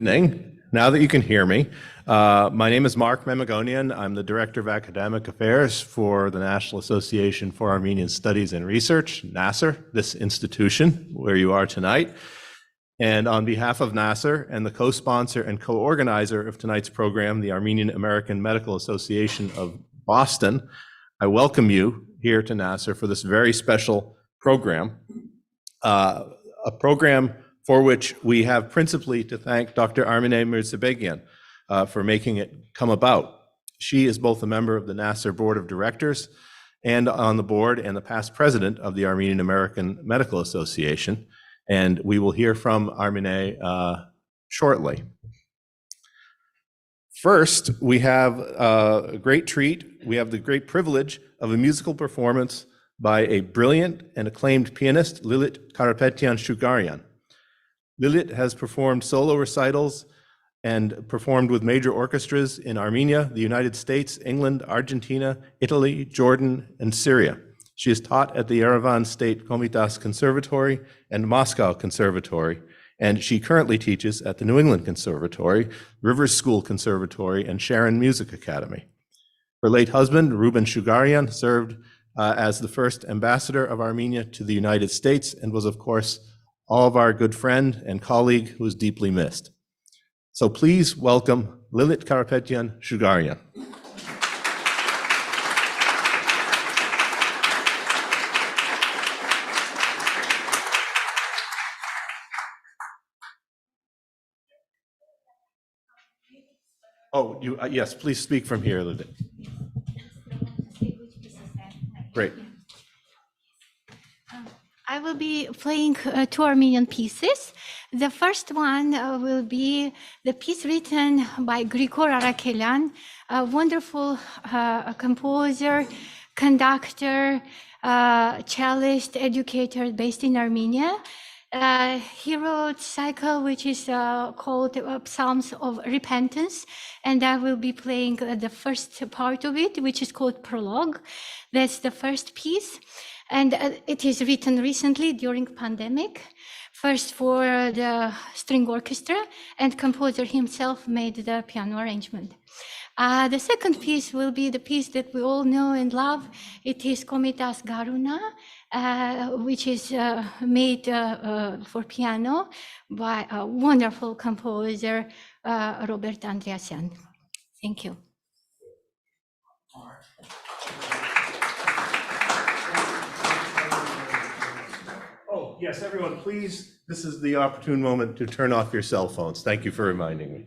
Evening. Now that you can hear me, my name is Mark Memagonian. I'm the Director of Academic Affairs for the National Association for Armenian Studies and Research, NAASR, this institution where you are tonight. And on behalf of NAASR and the co-sponsor and co-organizer of tonight's program, the Armenian American Medical Association of Boston, I welcome you here to NAASR for this very special program, a program for which we have principally to thank Dr. Armine Mirzabegian for making it come about. She is both a member of the NAASR Board of Directors and on the board and the past president of the Armenian American Medical Association. And we will hear from Armine shortly. First, we have a great treat. We have the great privilege of a musical performance by a brilliant and acclaimed pianist, Lilit Karapetyan-Shugarian. Lilit has performed solo recitals and performed with major orchestras in Armenia, the United States, England, Argentina, Italy, Jordan, and Syria. She is taught at the Yerevan State Komitas Conservatory and Moscow Conservatory, and she currently teaches at the New England Conservatory, Rivers School Conservatory, and Sharon Music Academy. Her late husband, Ruben Shugarian, served as the first ambassador of Armenia to the United States and was, of course, all of our good friend and colleague who is deeply missed. So please welcome Lilit Karapetyan-Shugarian. Oh, yes, please speak from here, Lilit. Great. I will be playing two Armenian pieces. The first one will be the piece written by Grigor Arakelian, a wonderful composer, conductor, cellist, educator based in Armenia. He wrote a cycle which is called Psalms of Repentance, and I will be playing the first part of it, which is called Prologue. That's the first piece. And it is written recently during pandemic, first for the string orchestra, and composer himself made the piano arrangement. The second piece will be the piece that we all know and love. It is Komitas Garuna, which is made for piano by a wonderful composer, Robert Andreasyan. Thank you. Oh, yes, everyone, please, this is the opportune moment to turn off your cell phones. Thank you for reminding me.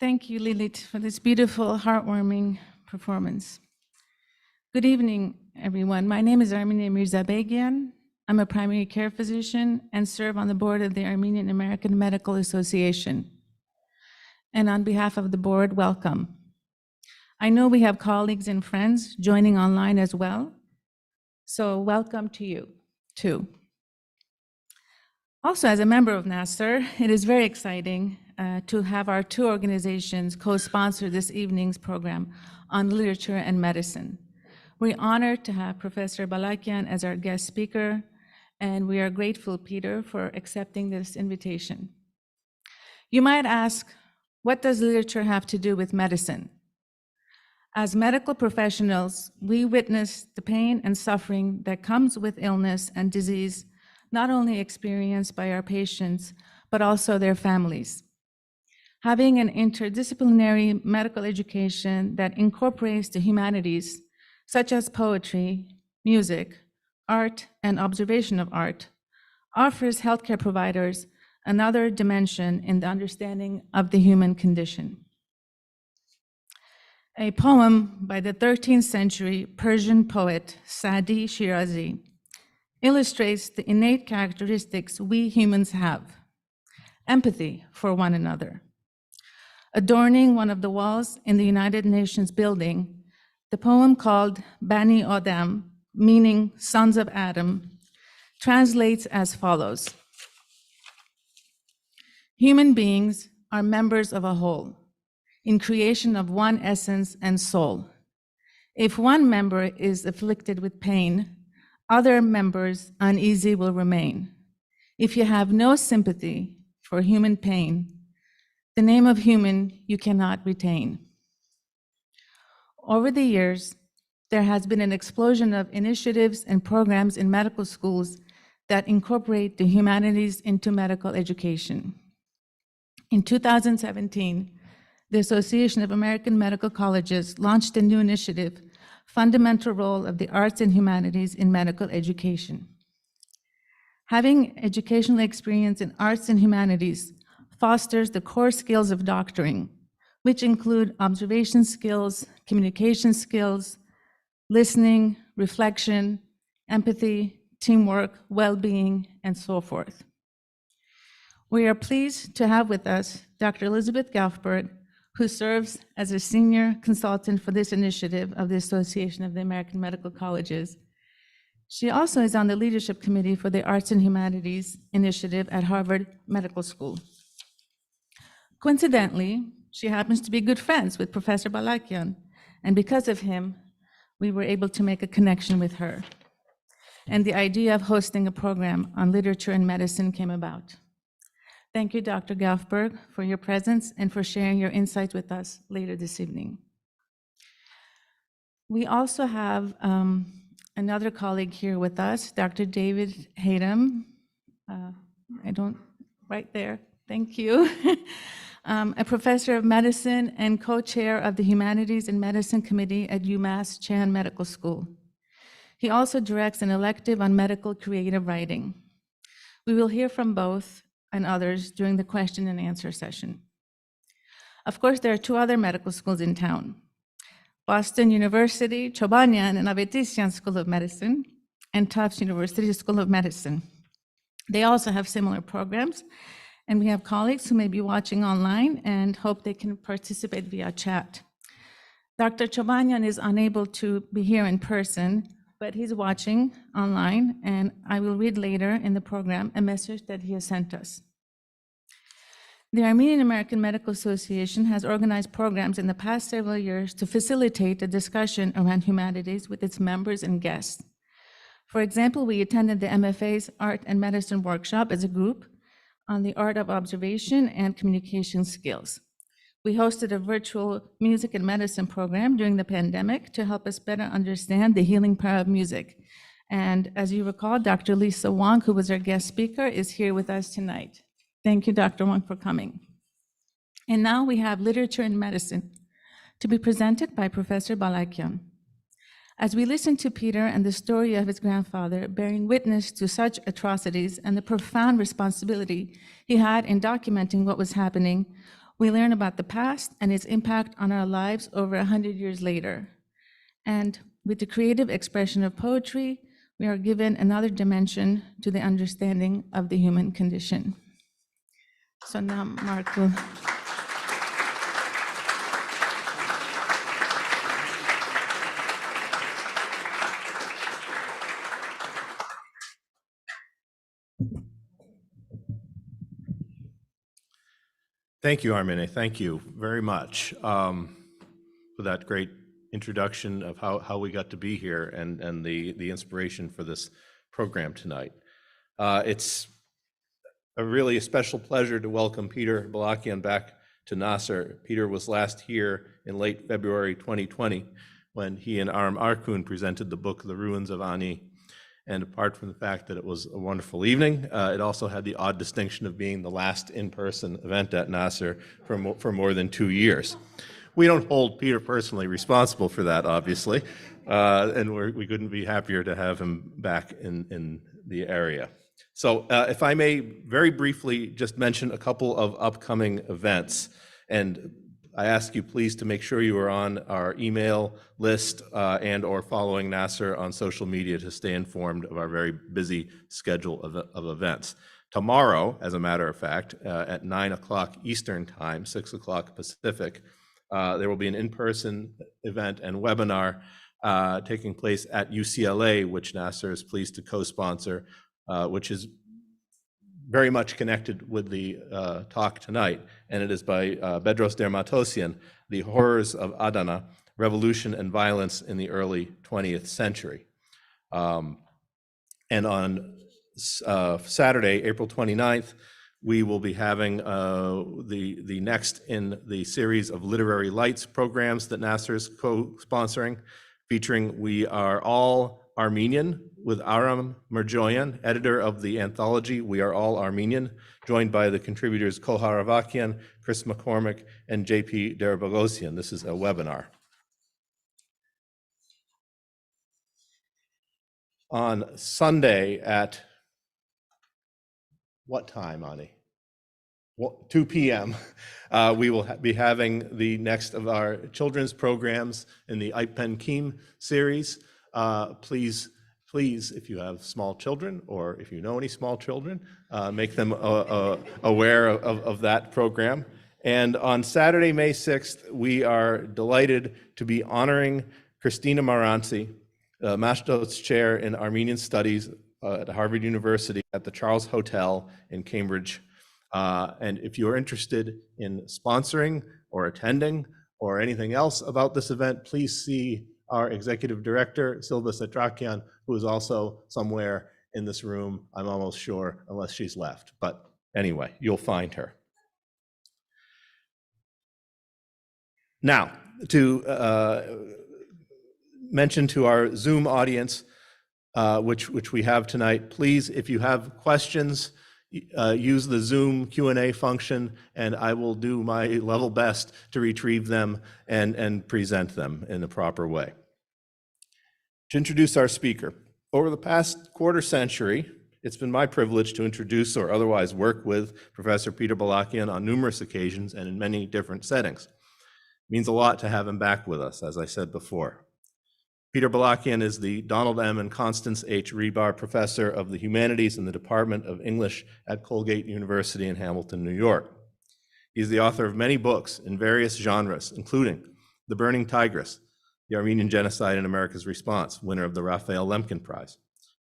Thank you, Lilith, for this beautiful, heartwarming performance. Good evening, everyone. My name is Armenian Mirzabegian. I'm a primary care physician and serve on the board of the Armenian American Medical Association. And on behalf of the board, welcome. I know we have colleagues and friends joining online as well, so welcome to you, too. Also, as a member of NAASR, it is very exciting to have our two organizations co-sponsor this evening's program on literature and medicine. We're honored to have Professor Balakian as our guest speaker, and we are grateful, Peter, for accepting this invitation. You might ask, what does literature have to do with medicine? As medical professionals, we witness the pain and suffering that comes with illness and disease, not only experienced by our patients, but also their families. Having an interdisciplinary medical education that incorporates the humanities, such as poetry, music, art, and observation of art, offers healthcare providers another dimension in the understanding of the human condition. A poem by the 13th century Persian poet Sadi Shirazi illustrates the innate characteristics we humans have: empathy for one another. Adorning one of the walls in the United Nations building, the poem, called Bani Adam, meaning sons of Adam, translates as follows: human beings are members of a whole, in creation of one essence and soul. If one member is afflicted with pain, other members uneasy will remain. If you have no sympathy for human pain, the name of human you cannot retain. Over the years, there has been an explosion of initiatives and programs in medical schools that incorporate the humanities into medical education. In 2017, the Association of American Medical Colleges launched a new initiative, Fundamental Role of the Arts and Humanities in Medical Education. Having educational experience in arts and humanities fosters the core skills of doctoring, which include observation skills, communication skills, listening, reflection, empathy, teamwork, well-being, and so forth. We are pleased to have with us Dr. Elizabeth Gaufberg, who serves as a senior consultant for this initiative of the Association of the American Medical Colleges. She also is on the leadership committee for the Arts and Humanities Initiative at Harvard Medical School. Coincidentally, she happens to be good friends with Professor Balakian, and because of him, we were able to make a connection with her. And the idea of hosting a program on literature and medicine came about. Thank you, Dr. Gaufberg, for your presence and for sharing your insights with us later this evening. We also have another colleague here with us, Dr. David Hayden. Right there, thank you. A professor of medicine and co-chair of the Humanities and Medicine Committee at UMass Chan Medical School. He also directs an elective on medical creative writing. We will hear from both and others during the question and answer session. Of course, there are two other medical schools in town: Boston University, Chobanian and Avetisian School of Medicine, and Tufts University School of Medicine. They also have similar programs, and we have colleagues who may be watching online and hope they can participate via chat. Dr. Chobanian is unable to be here in person, but he's watching online, and I will read later in the program a message that he has sent us. The Armenian American Medical Association has organized programs in the past several years to facilitate a discussion around humanities with its members and guests. For example, we attended the MFA's Art and Medicine workshop as a group on the art of observation and communication skills. We hosted a virtual music and medicine program during the pandemic to help us better understand the healing power of music. And as you recall, Dr. Lisa Wong, who was our guest speaker, is here with us tonight. Thank you, Dr. Wong, for coming. And now we have literature and medicine to be presented by Professor Balakian. As we listen to Peter and the story of his grandfather bearing witness to such atrocities and the profound responsibility he had in documenting what was happening, We learn about the past and its impact on our lives over 100 years later. And with the creative expression of poetry, we are given another dimension to the understanding of the human condition. So now Mark will. Thank you, Armene. Thank you very much for that great introduction of how we got to be here and the inspiration for this program tonight. It's really a special pleasure to welcome Peter Balakian back to NAASR. Peter was last here in late February 2020 when he and Aram Arkun presented the book, The Ruins of Ani. And apart from the fact that it was a wonderful evening, it also had the odd distinction of being the last in-person event at NAASR for more than 2 years. We don't hold Peter personally responsible for that, obviously, and we couldn't be happier to have him back in the area. So if I may very briefly just mention a couple of upcoming events, and I ask you please to make sure you are on our email list and or following NAASR on social media to stay informed of our very busy schedule of events. Tomorrow, as a matter of fact, at 9 o'clock Eastern Time, 6 o'clock Pacific, there will be an in-person event and webinar taking place at UCLA, which NAASR is pleased to co-sponsor, which is very much connected with the talk tonight, and it is by Bedros Dermatosian, The Horrors of Adana, Revolution and Violence in the Early 20th Century. And on Saturday, April 29th, we will be having the next in the series of Literary Lights programs that NAASR is co-sponsoring, featuring We Are All Armenian with Aram Merjoyan, editor of the anthology We Are All Armenian, joined by the contributors Kohar Avakian, Chris McCormick, and JP Darabagosian. This is a webinar. On Sunday at what time, Ani? 2 p.m. We will be having the next of our children's programs in the Aipen Kim series. Please, if you have small children or if you know any small children, make them aware of that program. And on Saturday, May 6th, we are delighted to be honoring Christina Maranci, Mashto's Chair in Armenian Studies at Harvard University at the Charles Hotel in Cambridge. And if you're interested in sponsoring or attending or anything else about this event, please see our executive director, Silva Satrakian, who is also somewhere in this room, I'm almost sure, unless she's left. But anyway, you'll find her. Now, to mention to our Zoom audience, which we have tonight, please, if you have questions, use the Zoom Q&A function, and I will do my level best to retrieve them and present them in the proper way. To introduce our speaker, over the past quarter century, it's been my privilege to introduce or otherwise work with Professor Peter Balakian on numerous occasions and in many different settings. It means a lot to have him back with us, as I said before. Peter Balakian is the Donald M. and Constance H. Rebar Professor of the Humanities in the Department of English at Colgate University in Hamilton, New York. He's the author of many books in various genres, including The Burning Tigris, The Armenian Genocide and America's Response, winner of the Raphael Lemkin Prize,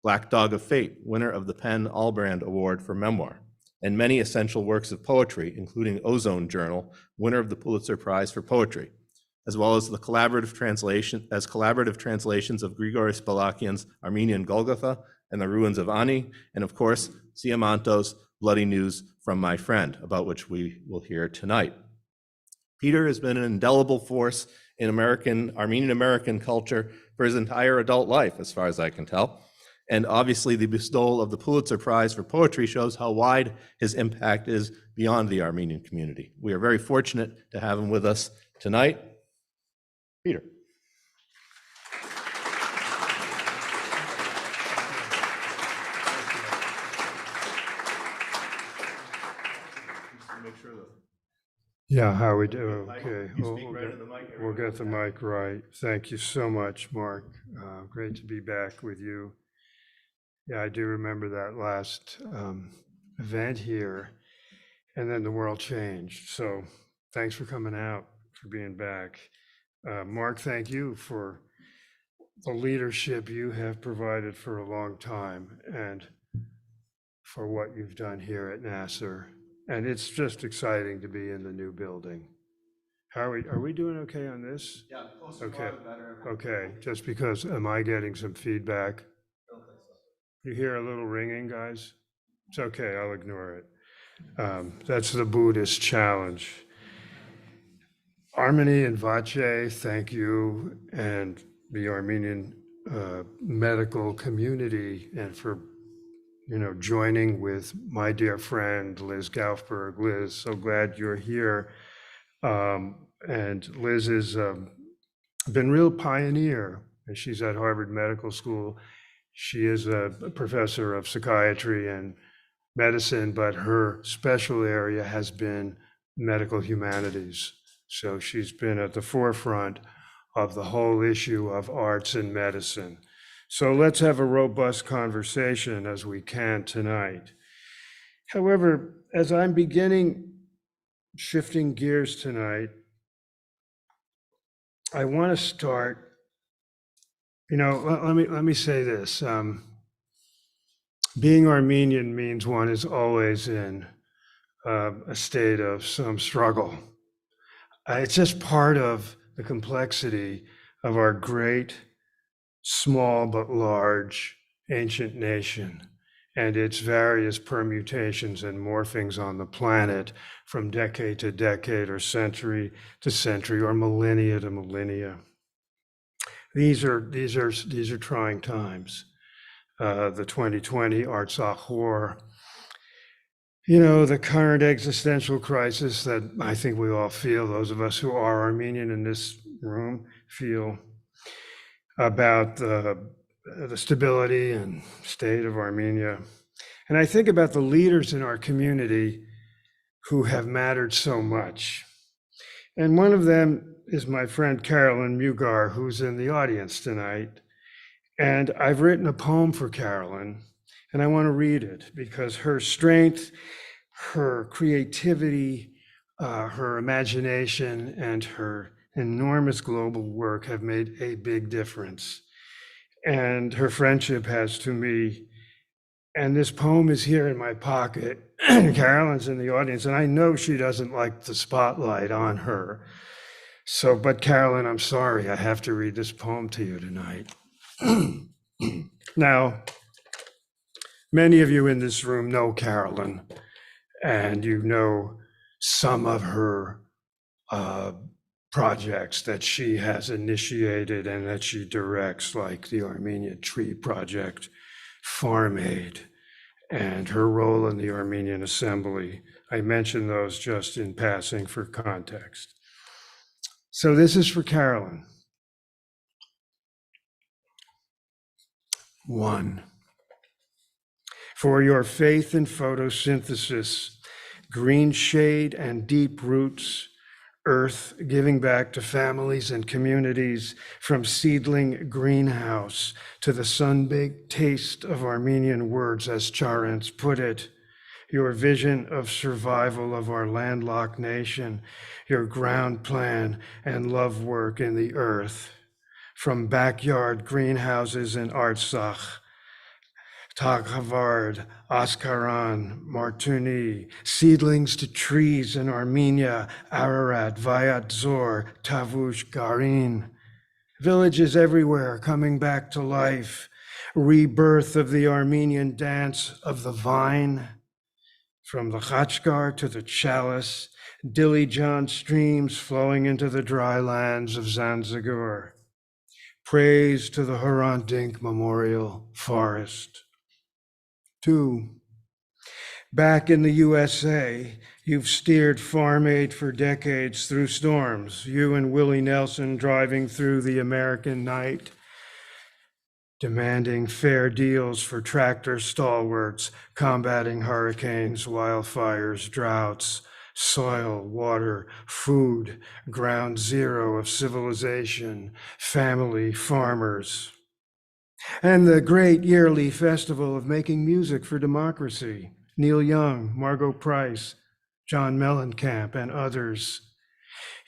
Black Dog of Fate, winner of the Penn Albrand Award for Memoir, and many essential works of poetry, including Ozone Journal, winner of the Pulitzer Prize for Poetry, as well as the collaborative translations of Grigoris Balakian's Armenian Golgotha and the Ruins of Ani, and of course, Siamanto's Bloody News from My Friend, about which we will hear tonight. Peter has been an indelible force in Armenian American culture for his entire adult life, as far as I can tell. And obviously the bestowal of the Pulitzer Prize for Poetry shows how wide his impact is beyond the Armenian community. We are very fortunate to have him with us tonight. Peter. Make sure Yeah, how we do, Mike, okay. you We'll speak right in the mic. we'll get the mic right. Thank you so much, Mark. Great to be back with you. Yeah, I do remember that last event here, and then the world changed. So thanks for coming out, for being back. Mark, thank you for the leadership you have provided for a long time and for what you've done here at NAASR. And it's just exciting to be in the new building. How are we doing okay on this? Yeah, closer Okay. the better. Okay, just because, am I getting some feedback? You hear a little ringing, guys? It's okay, I'll ignore it. That's the Buddhist challenge. Armeni and Vache, thank you, and the Armenian medical community, and for joining with my dear friend Liz Gaufberg. Liz, so glad you're here. And Liz has been a real pioneer. She's at Harvard Medical School. She is a professor of psychiatry and medicine, but her special area has been medical humanities. So she's been at the forefront of the whole issue of arts and medicine. So let's have a robust conversation as we can tonight. However, as I'm beginning shifting gears tonight, I want to start, let me say this. Being Armenian means one is always in a state of some struggle. It's just part of the complexity of our great, small but large ancient nation and its various permutations and morphings on the planet from decade to decade or century to century or millennia to millennia. These are trying times. The 2020 Artsakh War, the current existential crisis that I think we all feel, those of us who are Armenian in this room feel about the stability and state of Armenia. And I think about the leaders in our community who have mattered so much. And one of them is my friend Carolyn Mugar, who's in the audience tonight. And I've written a poem for Carolyn, and I want to read it because her strength, her creativity, her imagination, and her enormous global work have made a big difference. And her friendship has to me. And this poem is here in my pocket. Carolyn's in the audience, and I know she doesn't like the spotlight on her. So, but Carolyn, I'm sorry, I have to read this poem to you tonight. Now, many of you in this room know Carolyn, and you know some of her projects that she has initiated and that she directs, like the Armenian Tree Project, Farm Aid, and her role in the Armenian Assembly. I mention those just in passing for context. So this is for Carolyn. 1. For your faith in photosynthesis, green shade and deep roots, earth giving back to families and communities, from seedling greenhouse to the sun-baked taste of Armenian words, as Charents put it, your vision of survival of our landlocked nation, your ground plan and love work in the earth, from backyard greenhouses in Artsakh, Taghavard, Askaran, Martuni, seedlings to trees in Armenia, Ararat, Vayat Zor, Tavush, Garin, villages everywhere coming back to life, rebirth of the Armenian dance of the vine, from the Khachgar to the chalice, Dilijan streams flowing into the dry lands of Zanzibar. Praise to the Hrant Memorial Forest. 2. Back in the USA, you've steered Farm Aid for decades through storms, you and Willie Nelson driving through the American night, demanding fair deals for tractor stalwarts, combating hurricanes, wildfires, droughts, soil, water, food, ground zero of civilization, family, farmers. And the great yearly festival of making music for democracy, Neil Young, Margot Price, John Mellencamp, and others.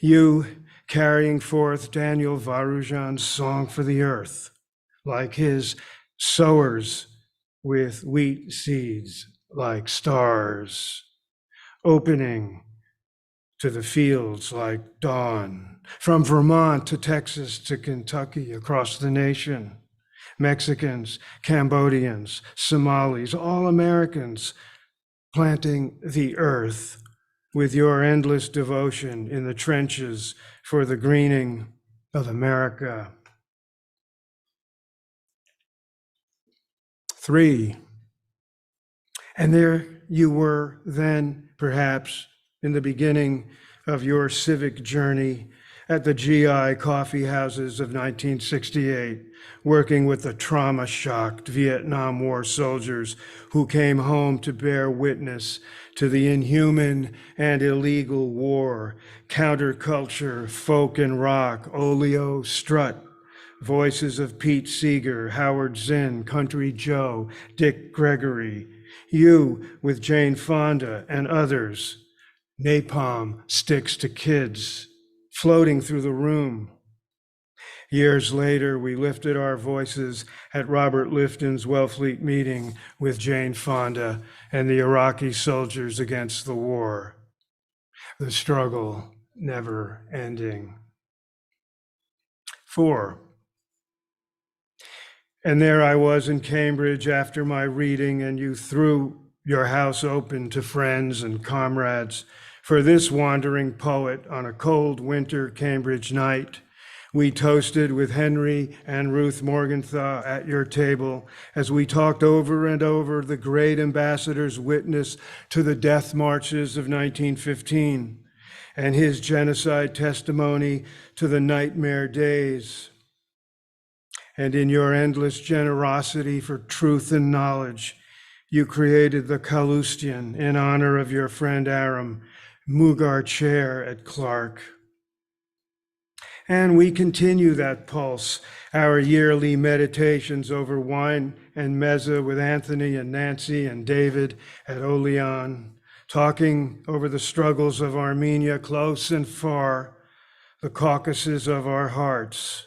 You carrying forth Daniel Varoujan's Song for the Earth, like his sowers with wheat seeds, like stars, opening to the fields like dawn, from Vermont to Texas to Kentucky, across the nation. Mexicans, Cambodians, Somalis, all Americans planting the earth with your endless devotion in the trenches for the greening of America. 3. And there you were then, perhaps, in the beginning of your civic journey at the GI coffee houses of 1968, working with the trauma-shocked Vietnam War soldiers who came home to bear witness to the inhuman and illegal war, counterculture, folk and rock, oleo, strut, voices of Pete Seeger, Howard Zinn, Country Joe, Dick Gregory, you with Jane Fonda and others, napalm sticks to kids, floating through the room. Years later, we lifted our voices at Robert Lifton's Wellfleet meeting with Jane Fonda and the Iraqi soldiers against the war. The struggle never ending. 4. And there I was in Cambridge after my reading, and you threw your house open to friends and comrades for this wandering poet on a cold winter Cambridge night. We toasted with Henry and Ruth Morgenthau at your table as we talked over and over the great ambassador's witness to the death marches of 1915 and his genocide testimony to the nightmare days. And in your endless generosity for truth and knowledge, you created the Kalustyan in honor of your friend Aram, Mughar Chair at Clark. And we continue that pulse, our yearly meditations over wine and mezza with Anthony and Nancy and David at Olean, talking over the struggles of Armenia close and far, the caucuses of our hearts,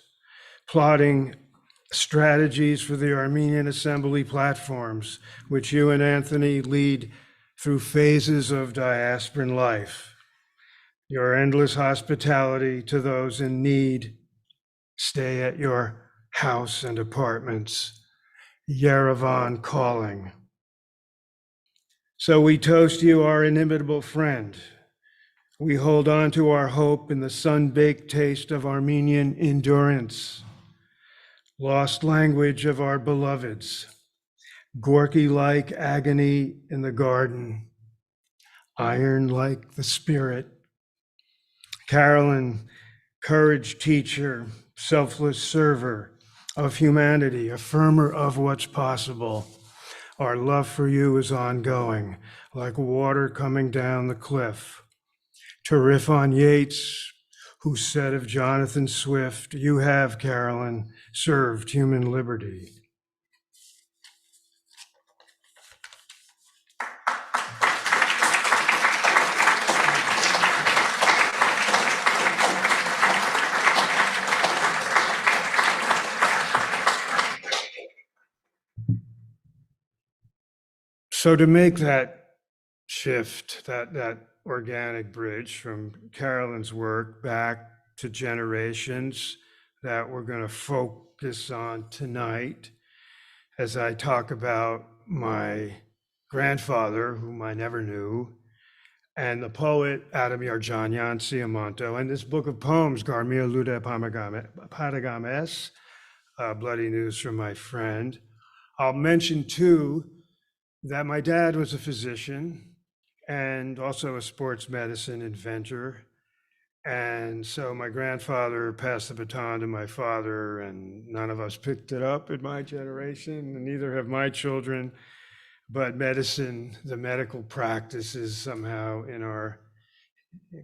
plotting strategies for the Armenian Assembly platforms, which you and Anthony lead through phases of diasporan life. Your endless hospitality to those in need, stay at your house and apartments, Yerevan calling. So we toast you, our inimitable friend. We hold on to our hope in the sun-baked taste of Armenian endurance, lost language of our beloveds, Gorky-like agony in the garden, iron like the spirit. Carolyn, courage teacher, selfless server of humanity, affirmer of what's possible. Our love for you is ongoing, like water coming down the cliff. To riff on Yeats, who said of Jonathan Swift, you have, Carolyn, served human liberty. So to make that shift, that organic bridge from Carolyn's work back to generations that we're going to focus on tonight, as I talk about my grandfather, whom I never knew, and the poet Adam Yarjanyan Siamanto, and this book of poems, Garmir, lurեր, paregamēs, Bloody News from My Friend. I'll mention too that my dad was a physician and also a sports medicine inventor. And so my grandfather passed the baton to my father, and none of us picked it up in my generation, and neither have my children. But medicine, the medical practice is somehow in our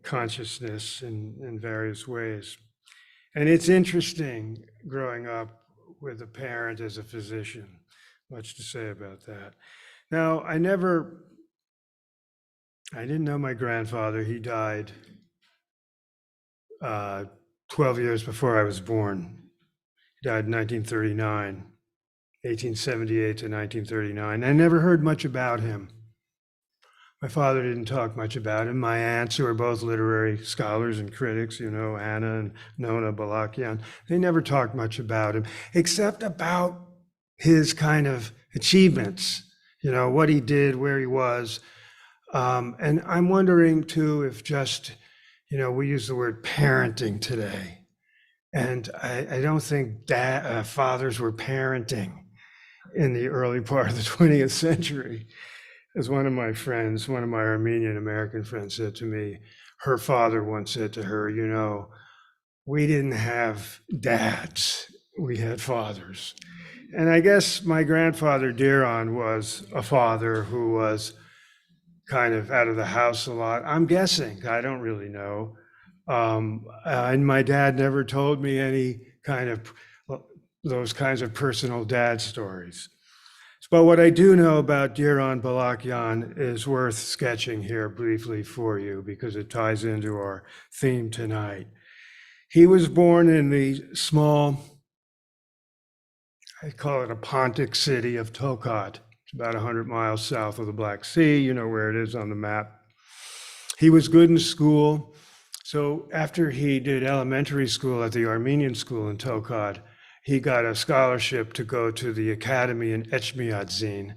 consciousness in various ways. And it's interesting growing up with a parent as a physician, much to say about that. Now, I didn't know my grandfather. He died 12 years before I was born. He died in 1939, 1878 to 1939. I never heard much about him. My father didn't talk much about him. My aunts, who are both literary scholars and critics, Anna and Nona Balakian, they never talked much about him, except about his kind of achievements, what he did, where he was. And I'm wondering too, if just, we use the word parenting today. And I don't think fathers were parenting in the early part of the 20th century. As one of my Armenian American friends said to me, her father once said to her, we didn't have dads, we had fathers. And I guess my grandfather Diron was a father who was kind of out of the house a lot. I'm guessing, I don't really know. And my dad never told me any those kinds of personal dad stories. But what I do know about Diron Balakian is worth sketching here briefly for you because it ties into our theme tonight. He was born in the small, I call it a Pontic city of Tokat. It's about 100 miles south of the Black Sea. You know where it is on the map. He was good in school. So after he did elementary school at the Armenian school in Tokat, he got a scholarship to go to the academy in Etchmiadzin,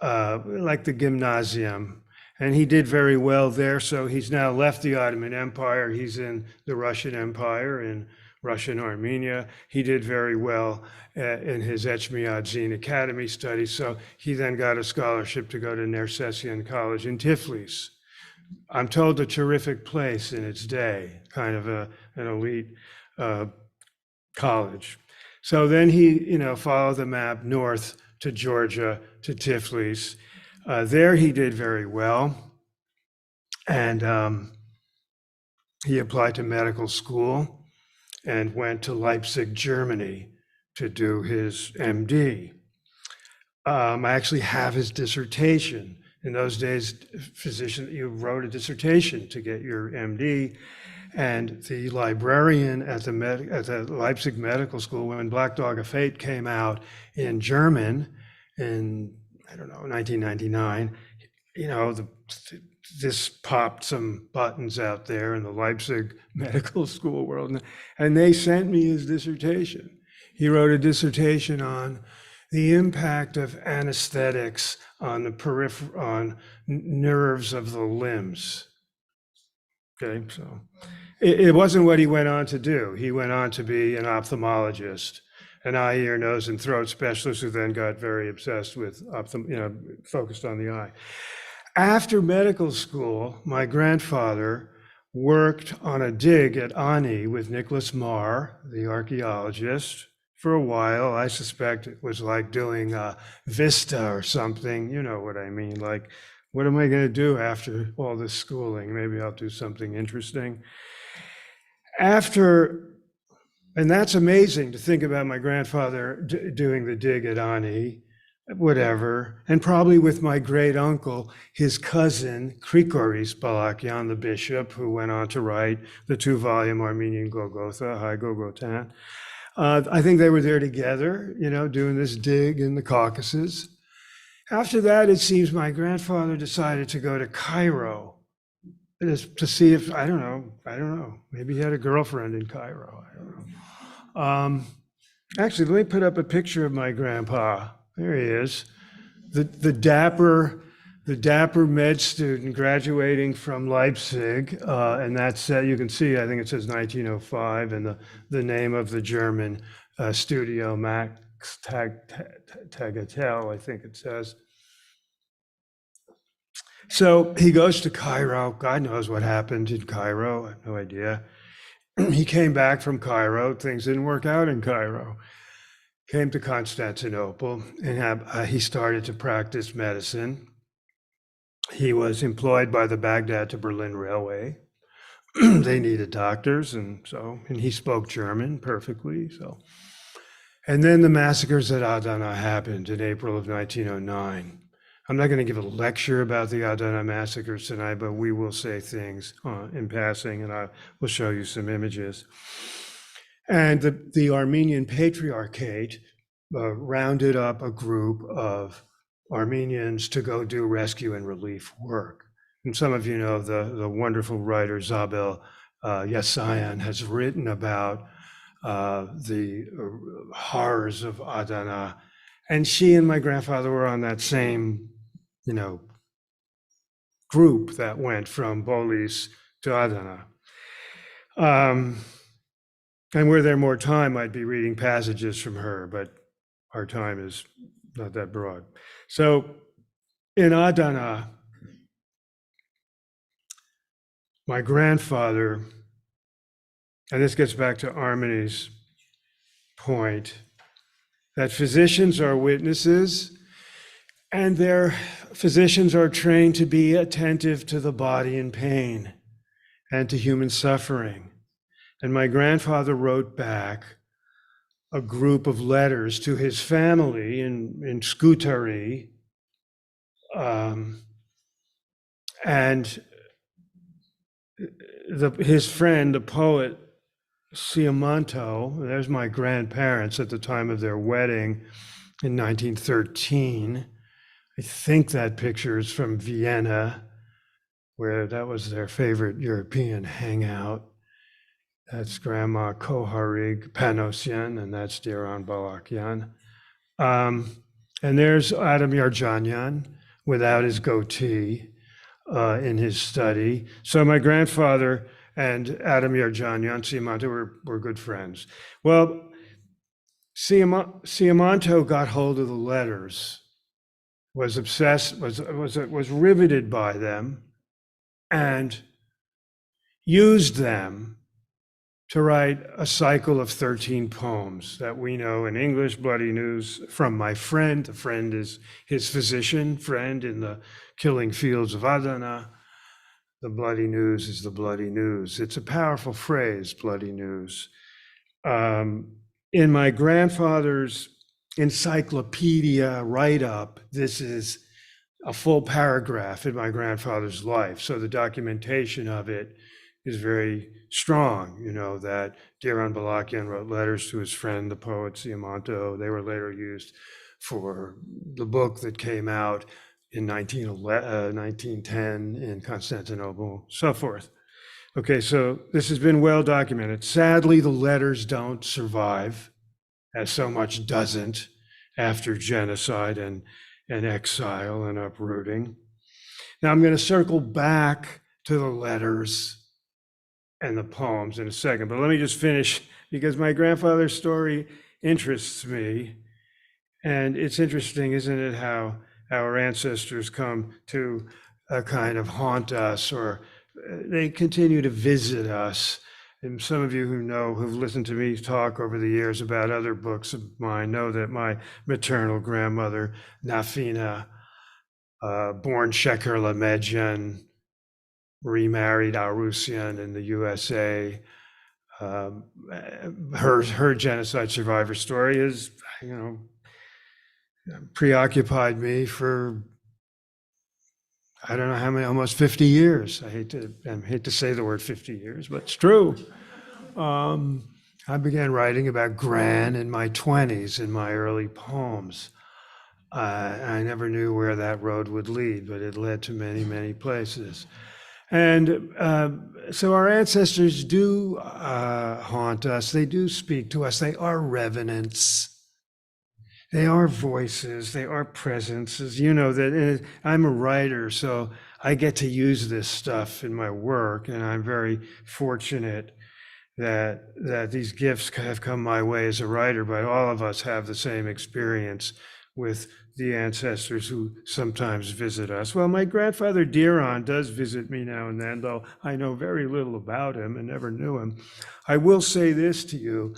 like the gymnasium. And he did very well there. So he's now left the Ottoman Empire. He's in the Russian Empire, in Russian Armenia. He did very well in his Etchmiadzin academy studies. So he then got a scholarship to go to Nersessian College in Tiflis. I'm told a terrific place in its day, kind of an elite college. So then he, followed the map north to Georgia, to Tiflis. There he did very well. And he applied to medical school and went to Leipzig, Germany to do his MD. I actually have his dissertation. In those days, you wrote a dissertation to get your MD. And the librarian at the Leipzig Medical School, when Black Dog of Fate came out in German in, 1999, this popped some buttons out there in the Leipzig Medical School world. And they sent me his dissertation. He wrote a dissertation on the impact of anesthetics on the on nerves of the limbs. Okay, so it wasn't what he went on to do. He went on to be an ophthalmologist, an eye, ear, nose, and throat specialist who then got very obsessed with focused on the eye. After medical school, my grandfather worked on a dig at Ani with Nicholas Marr, the archaeologist, for a while. I suspect it was like doing Vista or something. You know what I mean? Like, what am I going to do after all this schooling? Maybe I'll do something interesting. And that's amazing to think about my grandfather doing the dig at Ani, whatever, and probably with my great uncle, his cousin, Krikoris Balakian, the bishop, who went on to write the 2-volume Armenian Golgotha, High Golgotan. I think they were there together, doing this dig in the Caucasus. After that, it seems my grandfather decided to go to Cairo to see if, I don't know, maybe he had a girlfriend in Cairo, I don't know. Actually, let me put up a picture of my grandpa. There he is, the dapper med student graduating from Leipzig, and that's you can see. I think it says 1905, and the name of the German studio, Max Tagatel, I think it says. So he goes to Cairo. God knows what happened in Cairo. I have no idea. He came back from Cairo. Things didn't work out in Cairo. Came to Constantinople, and he started to practice medicine. He was employed by the Baghdad to Berlin Railway. They needed doctors, and he spoke German perfectly. So, and then the massacres at Adana happened in April of 1909. I'm not going to give a lecture about the Adana massacres tonight, but we will say things in passing, and I will show you some images. And the Armenian Patriarchate rounded up a group of Armenians to go do rescue and relief work. And some of you know the wonderful writer Zabel Yasayan has written about the horrors of Adana. And she and my grandfather were on that same, group that went from Bolis to Adana. And were there more time, I'd be reading passages from her, but our time is not that broad. So in Adana, my grandfather, and this gets back to Armini's point, that physicians are witnesses, and their physicians are trained to be attentive to the body in pain and to human suffering. And my grandfather wrote back a group of letters to his family in Scutari, and his friend, the poet Siamanto, there's my grandparents at the time of their wedding in 1913. I think that picture is from Vienna, where that was their favorite European hangout. That's Grandma Koharig Panosian, and that's Diran Balakian. And there's Adam Yarjanyan without his goatee in his study. So my grandfather and Adam Yarjanyan, Siamanto, were good friends. Well, Siamanto got hold of the letters, was obsessed, was riveted by them, and used them to write a cycle of 13 poems that we know in English, Bloody News, from my friend. The friend is his physician friend in the killing fields of Adana. The bloody news is the bloody news. It's a powerful phrase, bloody news. In my grandfather's encyclopedia write-up, this is a full paragraph in my grandfather's life. So the documentation of it is very strong, that Diron Balakian wrote letters to his friend, the poet Siamanto. They were later used for the book that came out in 1910 in Constantinople, so forth. Okay, so this has been well documented. Sadly, the letters don't survive, as so much doesn't after genocide and exile and uprooting. Now I'm going to circle back to the letters and the poems in a second, but let me just finish, because my grandfather's story interests me. And it's interesting, isn't it, how our ancestors come to kind of haunt us, or they continue to visit us. And some of you who've listened to me talk over the years about other books of mine know that my maternal grandmother, Nafina, born Sheker Lemedjian, remarried Arusian in the USA. Her genocide survivor story is, preoccupied me for, I don't know how many, almost 50 years. I hate to say the word 50 years, but it's true. I began writing about Gran in my 20s in my early poems. I never knew where that road would lead, but it led to many, many places. And so our ancestors do haunt us. They do speak to us. They are revenants. They are voices. They are presences. That I'm a writer, so I get to use this stuff in my work, and I'm very fortunate that these gifts have come my way as a writer. But all of us have the same experience with the ancestors who sometimes visit us. Well, my grandfather Diron does visit me now and then, though I know very little about him and never knew him. I will say this to you.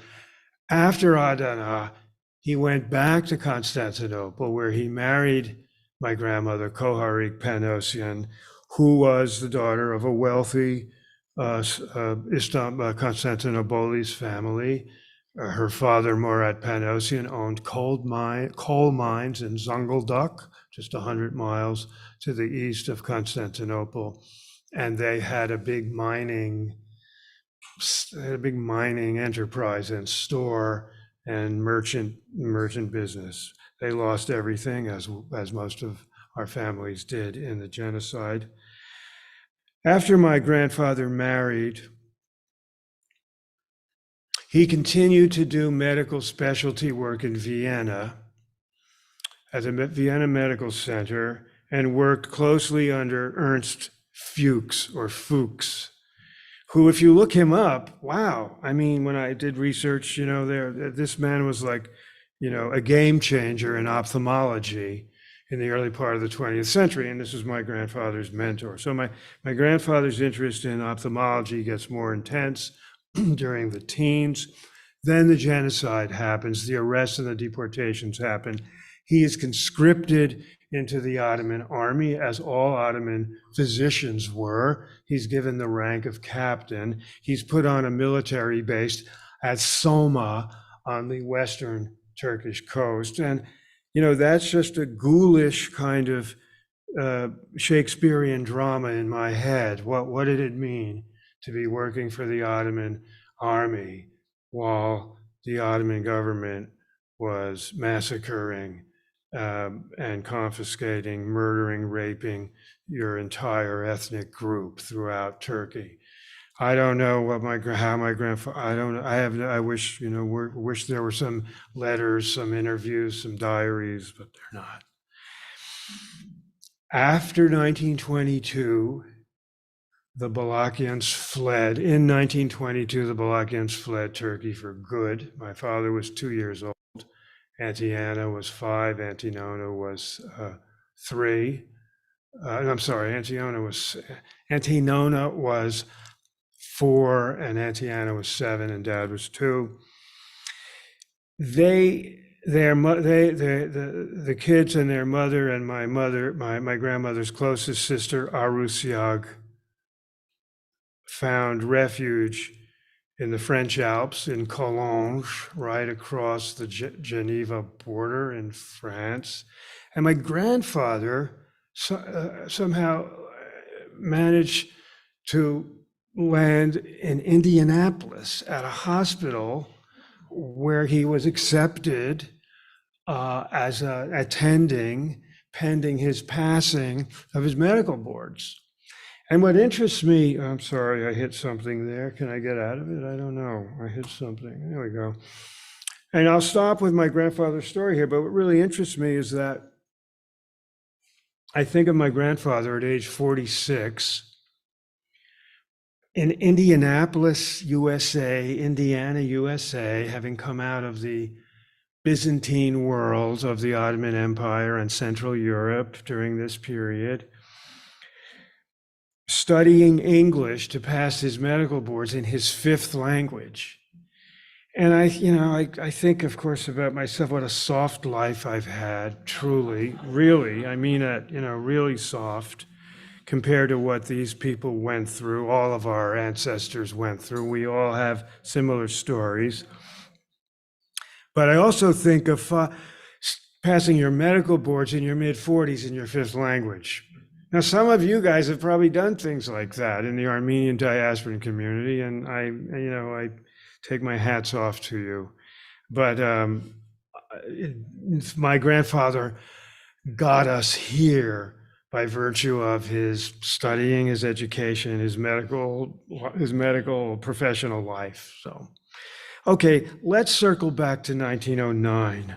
After Adana, he went back to Constantinople, where he married my grandmother, Koharik Panosian, who was the daughter of a wealthy Constantinopolis family. Her father, Murat Panosyan, owned coal mines in Zonguldak, just 100 miles to the east of Constantinople. And they had a big mining enterprise and store and merchant business. They lost everything, as most of our families did in the genocide. After my grandfather married, he continued to do medical specialty work in Vienna at the Vienna Medical Center and worked closely under Ernst Fuchs, who, if you look him up, wow, I mean, when I did research, this man was like, a game changer in ophthalmology in the early part of the 20th century, and this was my grandfather's mentor. So my grandfather's interest in ophthalmology gets more intense during the teens. Then the genocide happens, the arrests and the deportations happen. He is conscripted into the Ottoman army, as all Ottoman physicians were. He's given the rank of captain. He's put on a military base at Soma on the western Turkish coast. And, that's just a ghoulish kind of Shakespearean drama in my head. What did it mean to be working for the Ottoman army while the Ottoman government was massacring and confiscating, murdering, raping your entire ethnic group throughout Turkey? I don't know how my grandfather, I don't know. I wish, wish there were some letters, some interviews, some diaries, but they're not. After 1922, the Balakians fled. In 1922, the Balakians fled Turkey for good. My father was 2 years old. Auntie Anna was 5. Auntie Nona was 3. I'm sorry, Auntie Nona was 4, and Auntie Anna was 7, and Dad was 2. The kids and their mother and my grandmother's closest sister, Arusiag, found refuge in the French Alps in Collonges, right across the Geneva border in France. And my grandfather somehow managed to land in Indianapolis at a hospital where he was accepted as attending pending his passing of his medical boards. And what interests me, I'm sorry, I hit something there. Can I get out of it? I don't know. I hit something. There we go. And I'll stop with my grandfather's story here, but what really interests me is that I think of my grandfather at age 46 in Indianapolis, USA, Indiana, USA, having come out of the Byzantine world of the Ottoman Empire and Central Europe during this period, studying English to pass his medical boards in his 5th language. And I think, of course, about myself, what a soft life I've had, truly, really, I mean it, really soft compared to what these people went through, all of our ancestors went through. We all have similar stories. But I also think of passing your medical boards in your mid-40s in your 5th language. Now, some of you guys have probably done things like that in the Armenian diasporan community, and I take my hats off to you. But my grandfather got us here by virtue of his studying, his education, his medical professional life. So, okay, let's circle back to 1909,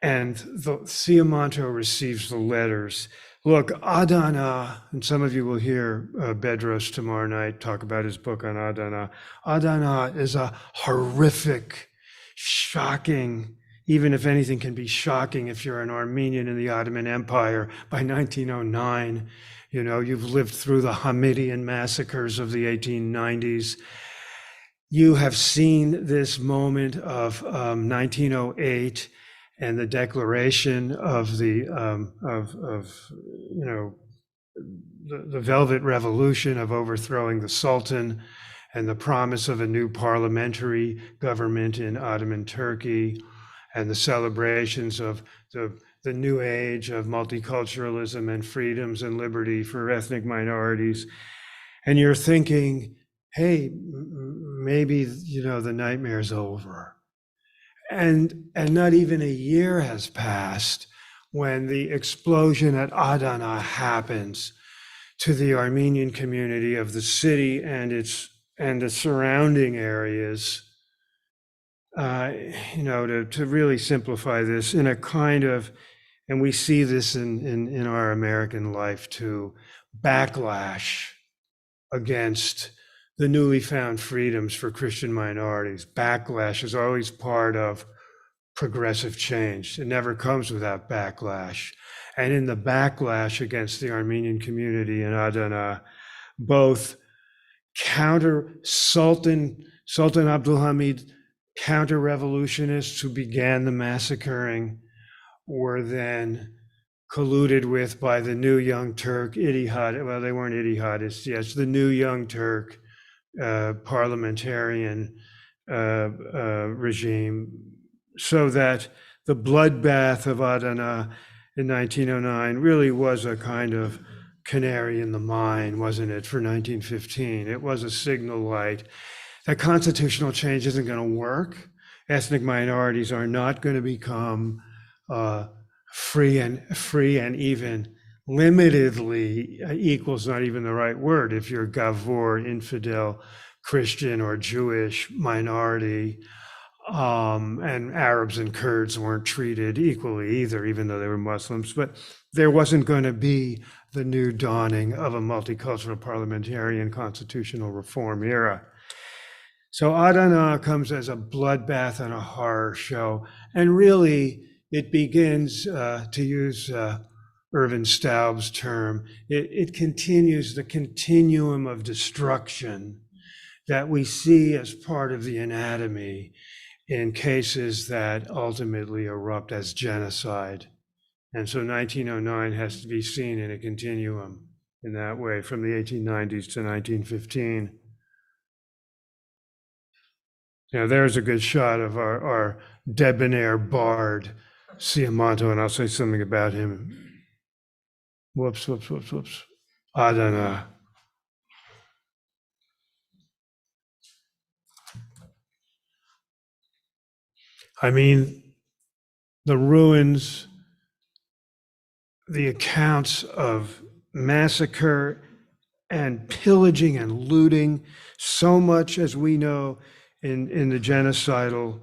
and the Siamanto receives the letters. Look, Adana, and some of you will hear Bedros tomorrow night talk about his book on Adana. Adana is a horrific, shocking, even if anything can be shocking if you're an Armenian in the Ottoman Empire by 1909. You've lived through the Hamidian massacres of the 1890s. You have seen this moment of 1908 and the declaration of the the Velvet Revolution of overthrowing the Sultan and the promise of a new parliamentary government in Ottoman Turkey, and the celebrations of the new age of multiculturalism and freedoms and liberty for ethnic minorities. And you're thinking, hey, maybe, the nightmare's over. And not even a year has passed when the explosion at Adana happens to the Armenian community of the city and the surrounding areas. To really simplify this in a kind of, and we see this in our American life too, backlash against the newly found freedoms for Christian minorities. Backlash is always part of progressive change. It never comes without backlash. And in the backlash against the Armenian community in Adana, both Sultan Abdulhamid counter-revolutionists who began the massacring were then colluded with by the new Young Turk Ittihad. Well, they weren't Ittihadists, yes, the new Young Turk parliamentarian regime, so that the bloodbath of Adana in 1909 really was a kind of canary in the mine, wasn't it, for 1915? It was a signal light that constitutional change isn't going to work. Ethnic minorities are not going to become free and even limitedly equal's not even the right word. If you're Gavur, infidel, Christian or Jewish minority, and Arabs and Kurds weren't treated equally either, even though they were Muslims. But there wasn't going to be the new dawning of a multicultural parliamentarian constitutional reform era. So Adana comes as a bloodbath and a horror show. And really, it begins, to use Irvin Staub's term, it continues the continuum of destruction that we see as part of the anatomy in cases that ultimately erupt as genocide. And so 1909 has to be seen in a continuum in that way, from the 1890s to 1915. There's a good shot of our debonair bard, Siamanto, and I'll say something about him. Whoops. Adana. I mean, the ruins, the accounts of massacre and pillaging and looting, so much as we know in the genocidal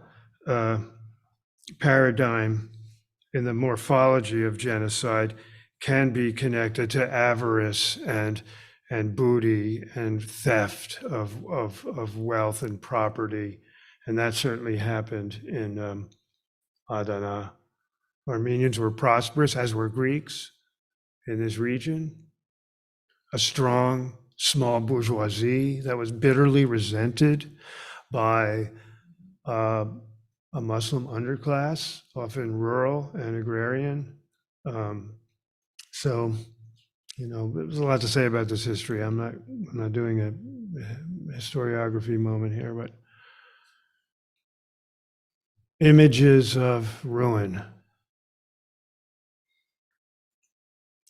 paradigm, in the morphology of genocide, can be connected to avarice and booty and theft of wealth and property. And that certainly happened in Adana. Armenians were prosperous, as were Greeks in this region. A strong, small bourgeoisie that was bitterly resented by a Muslim underclass, often rural and agrarian. So, there's a lot to say about this history. I'm not doing a historiography moment here, but images of ruin.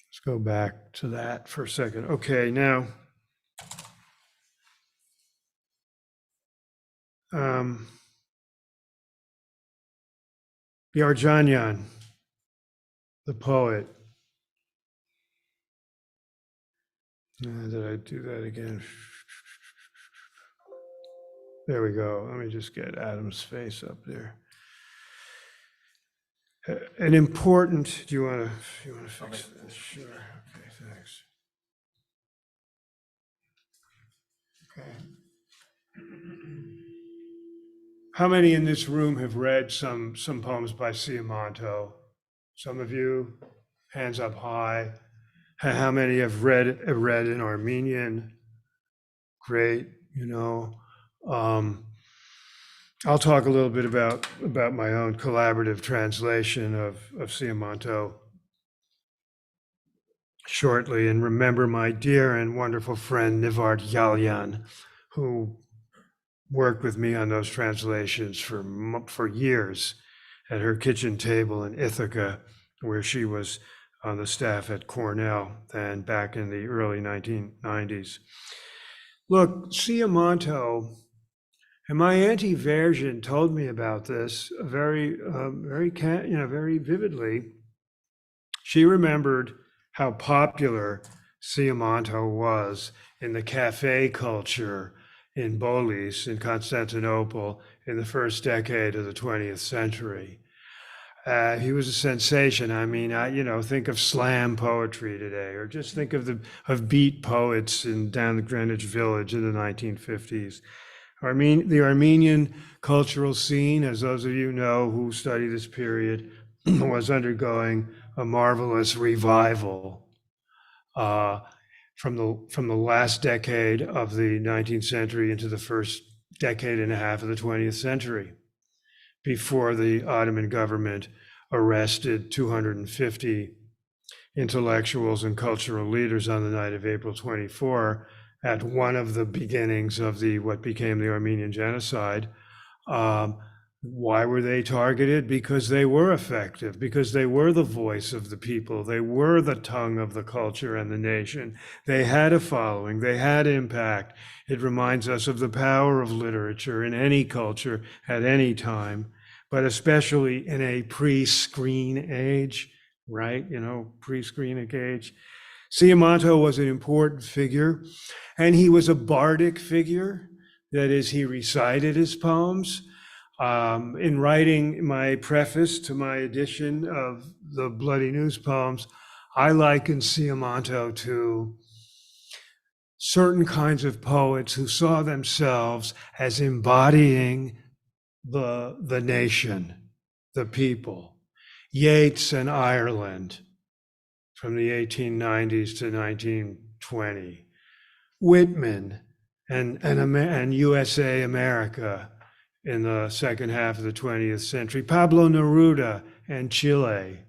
Let's go back to that for a second. Okay, now, Yarjanyan, the poet. Did I do that again? There we go. Let me just get Adam's face up there. An important, do you want to fix this? Sure. Okay, thanks. Okay. How many in this room have read some poems by Siamanto? Some of you, hands up high. How many have read in Armenian? Great, I'll talk a little bit about my own collaborative translation of Siamanto. shortly and remember my dear and wonderful friend Nivard Yalyan, who worked with me on those translations for years at her kitchen table in Ithaca, where she was on the staff at Cornell and back in the early 1990s. Look, Siamanto, and my Auntie Version told me about this very vividly. She remembered how popular Siamanto was in the cafe culture in Bolis, in Constantinople, in the first decade of the 20th century. He was a sensation. I mean, think of slam poetry today, or just think of beat poets down the Greenwich Village in the 1950s. The Armenian cultural scene, as those of you know who study this period, was undergoing a marvelous revival from the last decade of the 19th century into the first decade and a half of the 20th century, before the Ottoman government arrested 250 intellectuals and cultural leaders on the night of April 24 at one of the beginnings of what became the Armenian Genocide. Why were they targeted? Because they were effective, because they were the voice of the people. They were the tongue of the culture and the nation. They had a following, they had impact. It reminds us of the power of literature in any culture at any time, but especially in a pre-screen age, right? Pre-screen age. Siamanto was an important figure, and he was a bardic figure. That is, he recited his poems. In writing my preface to my edition of the Bloody News poems, I liken Siamanto to certain kinds of poets who saw themselves as embodying the nation, the people. Yeats and Ireland from the 1890s to 1920. Whitman and USA America in the second half of the 20th century. Pablo Neruda and Chile.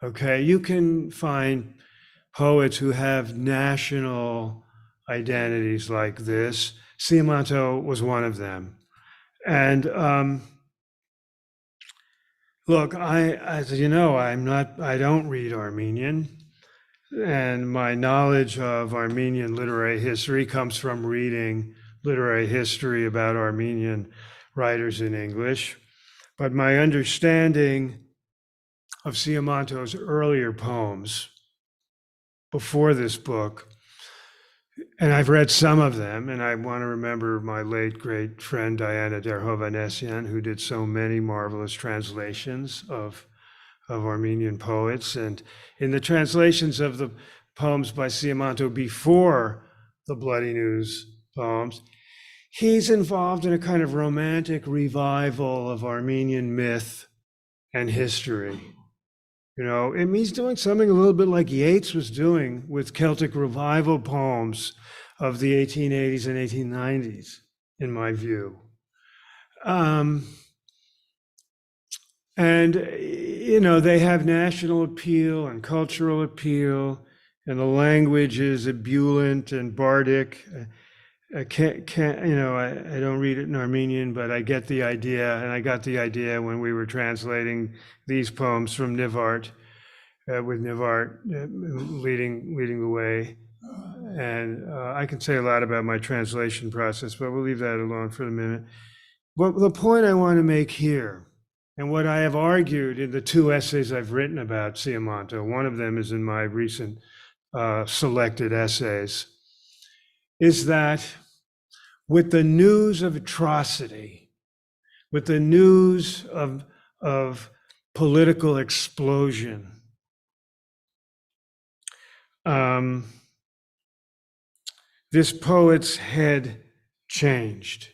Okay, you can find poets who have national identities like this. Siamanto was one of them. And look, as you know, I don't read Armenian, and my knowledge of Armenian literary history comes from reading literary history about Armenian writers in English. But my understanding of Siamanto's earlier poems before this book, and I've read some of them, and I want to remember my late great friend Diana Derhovanesyan, who did so many marvelous translations of Armenian poets. And in the translations of the poems by Siamanto before the Bloody News poems, he's involved in a kind of romantic revival of Armenian myth and history. He's doing something a little bit like Yeats was doing with Celtic revival poems of the 1880s and 1890s, in my view. They have national appeal and cultural appeal, and the language is ebullient and bardic. I I don't read it in Armenian, but I get the idea, and I got the idea when we were translating these poems from Nivard, with Nivard leading the way. And I can say a lot about my translation process, but we'll leave that alone for a minute. But the point I want to make here, and what I have argued in the two essays I've written about Siamanto, one of them is in my recent selected essays, is that with the news of atrocity, with the news of political explosion, this poet's head changed.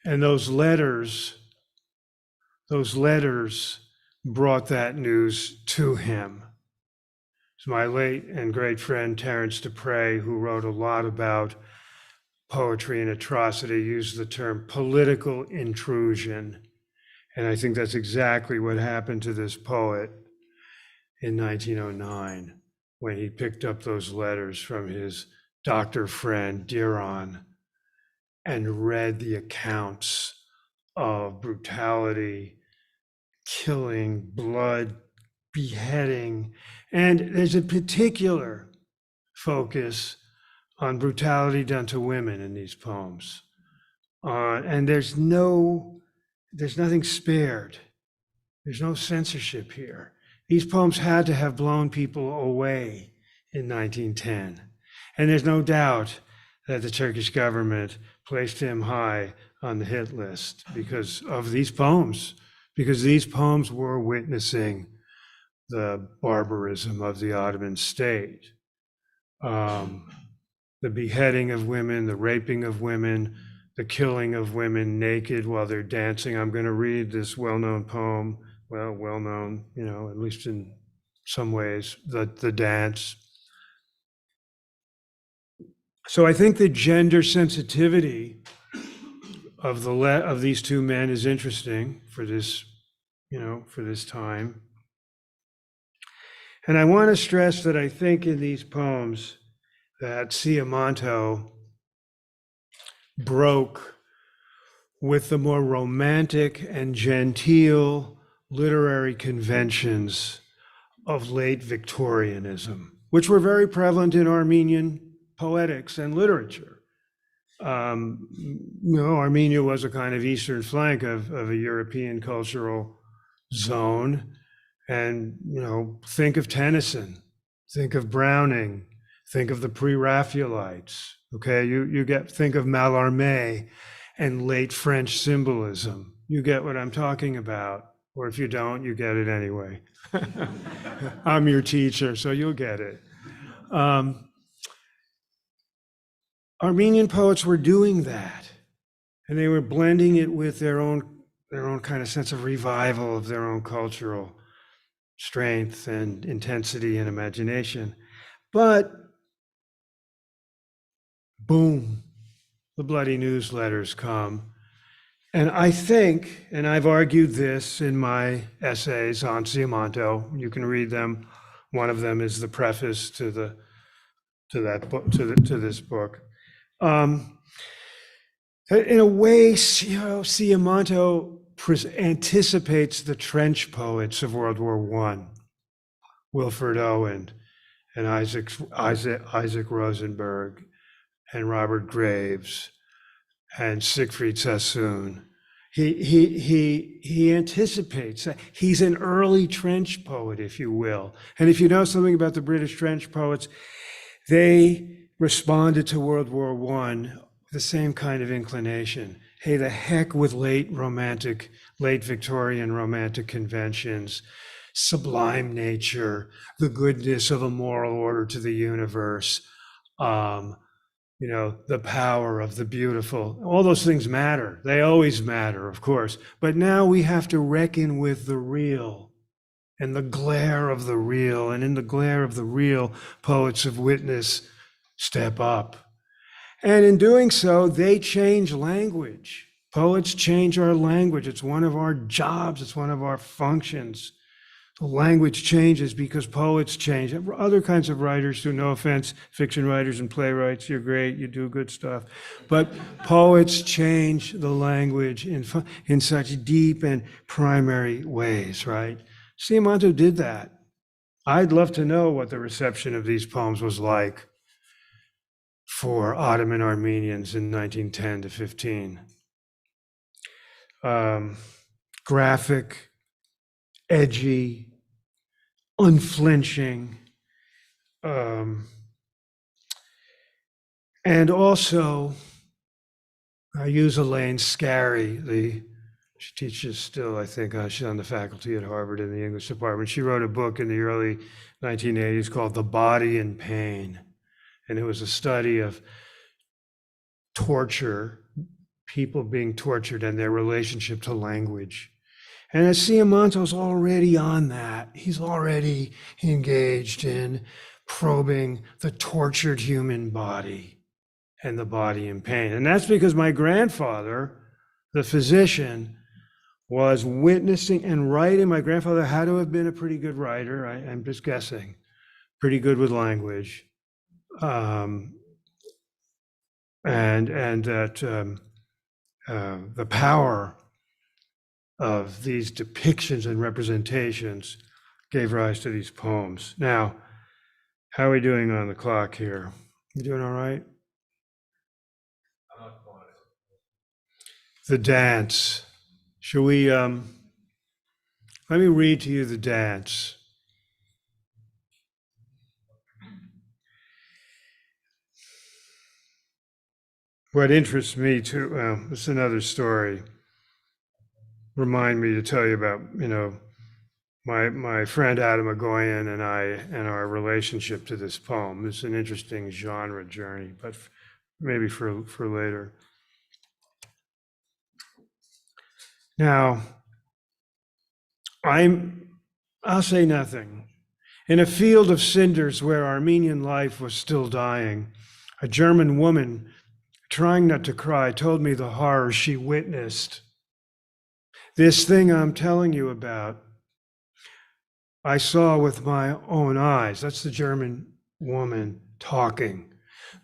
And those letters brought that news to him. It's my late and great friend Terence Dupre, who wrote a lot about poetry and atrocity, used the term political intrusion. And I think that's exactly what happened to this poet in 1909. when he picked up those letters from his doctor friend Diron and read the accounts of brutality, killing, blood, beheading. And there's a particular focus on brutality done to women in these poems. And there's nothing spared. There's no censorship here. These poems had to have blown people away in 1910. And there's no doubt that the Turkish government placed him high on the hit list because of these poems, because these poems were witnessing the barbarism of the Ottoman state. The beheading of women, the raping of women, the killing of women naked while they're dancing. I'm going to read this well-known poem, well-known, at least in some ways, the dance. So I think the gender sensitivity of these two men is interesting for this, for this time. And I want to stress that I think in these poems that Siamanto broke with the more romantic and genteel literary conventions of late Victorianism, which were very prevalent in Armenian poetics and literature. Armenia was a kind of eastern flank of a European cultural zone. And, think of Tennyson, think of Browning, think of the pre-Raphaelites, okay? Think of Mallarmé and late French symbolism. You get what I'm talking about. Or if you don't, you get it anyway. I'm your teacher, so you'll get it. Armenian poets were doing that, and they were blending it with their own kind of sense of revival of their own cultural strength and intensity and imagination. But boom, the bloody newsletters come. And I think, and I've argued this in my essays on Siamanto, you can read them. One of them is the preface to this book. In a way, Siamanto anticipates the trench poets of World War I, Wilfred Owen and Isaac Rosenberg and Robert Graves and Siegfried Sassoon. He anticipates that. He's an early trench poet, if you will. And if you know something about the British trench poets, they responded to World War I with the same kind of inclination. Hey, the heck with late Victorian romantic conventions, sublime nature, the goodness of a moral order to the universe, the power of the beautiful. All those things matter. They always matter, of course. But now we have to reckon with the real and the glare of the real. And in the glare of the real, poets of witness step up. And in doing so, they change language. Poets change our language. It's one of our jobs. It's one of our functions. The language changes because poets change. Other kinds of writers do, no offense, fiction writers and playwrights, you're great, you do good stuff. But poets change the language in such deep and primary ways, right? Siamanto did that. I'd love to know what the reception of these poems was like for Ottoman Armenians in 1910 to 15. Graphic, edgy, unflinching, and also I use Elaine Scarry, she teaches still, I think, she's on the faculty at Harvard in the English department. She wrote a book in the early 1980s called The Body in Pain. And it was a study of torture, people being tortured and their relationship to language. And as Siamanto's already on that, he's already engaged in probing the tortured human body and the body in pain. And that's because my grandfather, the physician, was witnessing and writing. My grandfather had to have been a pretty good writer, I'm just guessing, pretty good with language, and that the power of these depictions and representations gave rise to these poems. Now, how are we doing on the clock here? You doing all right? The dance. Shall we, let me read to you the dance. What interests me too, well, it's another story. Remind me to tell you about, my friend Adam Agoyan and I and our relationship to this poem. It's an interesting genre journey, but maybe for later. Now, I'll say nothing. In a field of cinders where Armenian life was still dying, a German woman, trying not to cry, told me the horror she witnessed. This thing I'm telling you about, I saw with my own eyes. That's the German woman talking.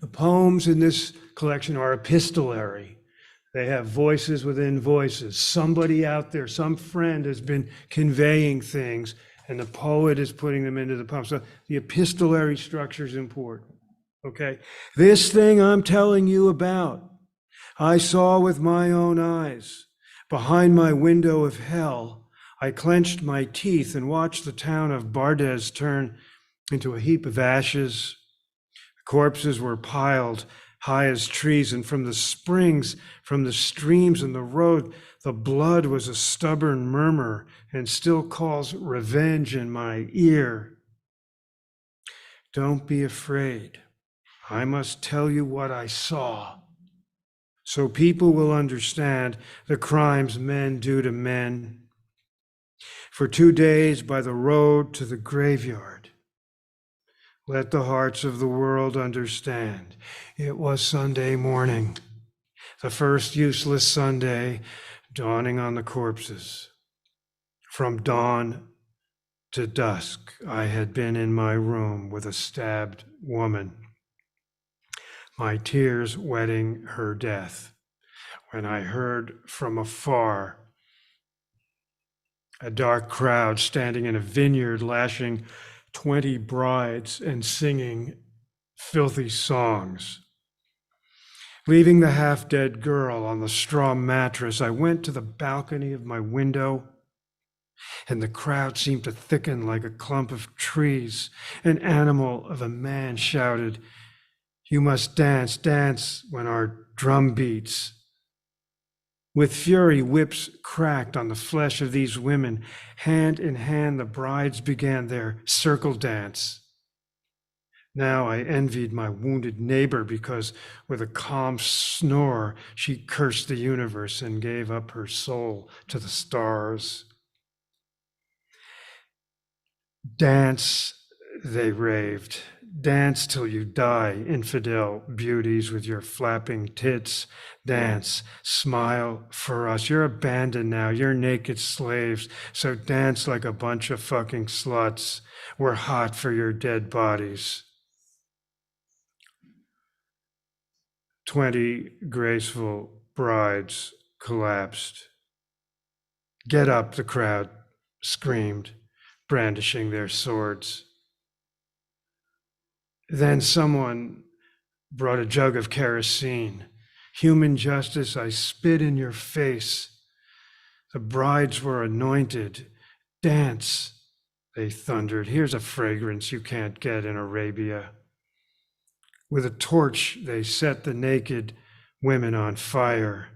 The poems in this collection are epistolary. They have voices within voices. Somebody out there, some friend has been conveying things, and the poet is putting them into the poem. So the epistolary structure is important, okay? This thing I'm telling you about, I saw with my own eyes. Behind my window of hell, I clenched my teeth and watched the town of Bardez turn into a heap of ashes. Corpses were piled high as trees, and from the springs, from the streams and the road, the blood was a stubborn murmur and still calls revenge in my ear. Don't be afraid. I must tell you what I saw, so people will understand the crimes men do to men. For 2 days by the road to the graveyard, let the hearts of the world understand. It was Sunday morning, the first useless Sunday dawning on the corpses. From dawn to dusk, I had been in my room with a stabbed woman, my tears wetting her death, when I heard from afar a dark crowd standing in a vineyard, lashing 20 brides and singing filthy songs. Leaving the half-dead girl on the straw mattress, I went to the balcony of my window, and the crowd seemed to thicken like a clump of trees. An animal of a man shouted, "You must dance, dance when our drum beats." With fury, whips cracked on the flesh of these women. Hand in hand, the brides began their circle dance. Now I envied my wounded neighbor because with a calm snore, she cursed the universe and gave up her soul to the stars. Dance, they raved. Dance till you die, infidel beauties with your flapping tits. Dance, smile for us. You're abandoned now. You're naked slaves. So dance like a bunch of fucking sluts. We're hot for your dead bodies. 20 graceful brides collapsed. Get up, the crowd screamed, brandishing their swords. Then someone brought a jug of kerosene. Human justice, I spit in your face. The brides were anointed. Dance, they thundered. Here's a fragrance you can't get in Arabia. With a torch, they set the naked women on fire,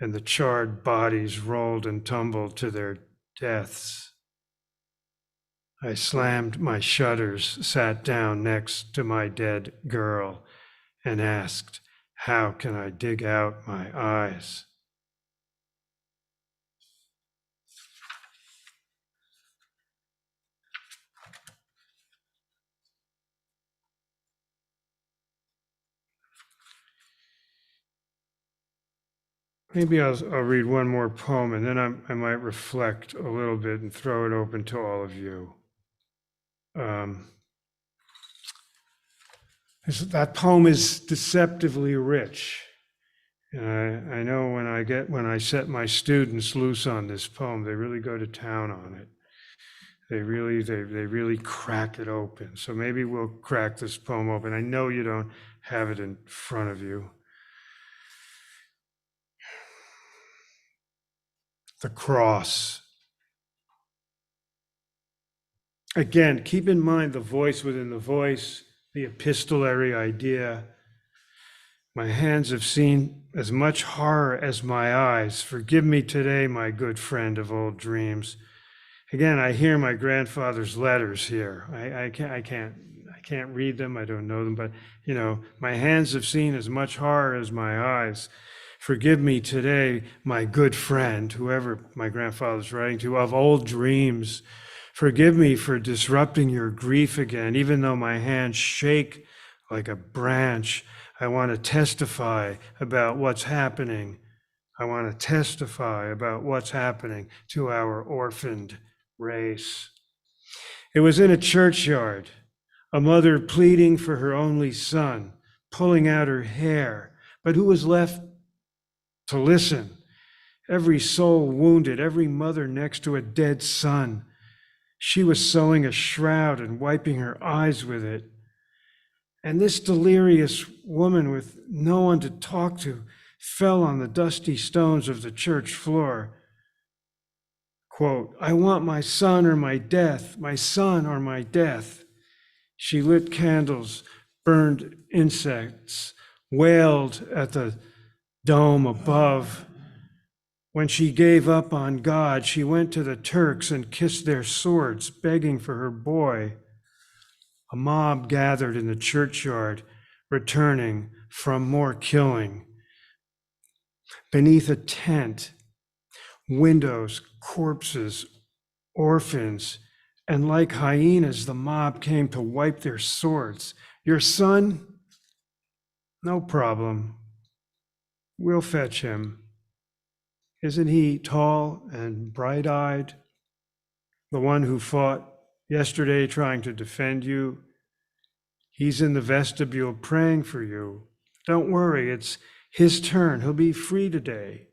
and the charred bodies rolled and tumbled to their deaths. I slammed my shutters, sat down next to my dead girl, and asked, "How can I dig out my eyes?" Maybe I'll read one more poem, and then I might reflect a little bit and throw it open to all of you. That poem is deceptively rich. I know when I set my students loose on this poem, they really go to town on it. They really crack it open. So maybe we'll crack this poem open. I know you don't have it in front of you. The cross. Again, keep in mind the voice within the voice, the epistolary idea. My hands have seen as much horror as my eyes. Forgive me today, my good friend of old dreams. Again, I hear my grandfather's letters here. I can't read them. I don't know them, but my hands have seen as much horror as my eyes. Forgive me today, my good friend, whoever my grandfather's writing to, of old dreams. Forgive me for disrupting your grief again, even though my hands shake like a branch. I want to testify about what's happening. I want to testify about what's happening to our orphaned race. It was in a churchyard, a mother pleading for her only son, pulling out her hair, but who was left to listen? Every soul wounded, every mother next to a dead son. She was sewing a shroud and wiping her eyes with it. And this delirious woman with no one to talk to fell on the dusty stones of the church floor. Quote, I want my son or my death, my son or my death. She lit candles, burned insects, wailed at the dome above. When she gave up on God, she went to the Turks and kissed their swords, begging for her boy. A mob gathered in the churchyard, returning from more killing. Beneath a tent, windows, corpses, orphans, and like hyenas, the mob came to wipe their swords. Your son? No problem. We'll fetch him. Isn't he tall and bright-eyed? The one who fought yesterday trying to defend you? He's in the vestibule praying for you. Don't worry, it's his turn. He'll be free today.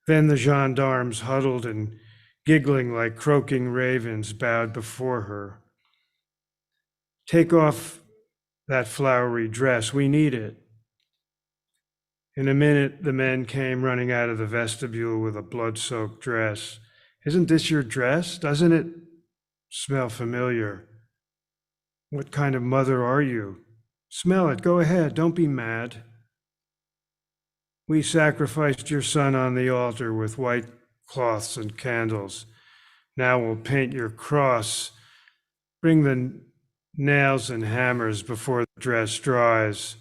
Then the gendarmes, huddled and giggling like croaking ravens, bowed before her. Take off that flowery dress. We need it. In a minute, the men came running out of the vestibule with a blood-soaked dress. Isn't this your dress? Doesn't it smell familiar? What kind of mother are you? Smell it. Go ahead. Don't be mad. We sacrificed your son on the altar with white cloths and candles. Now we'll paint your cross. Bring the nails and hammers before the dress dries.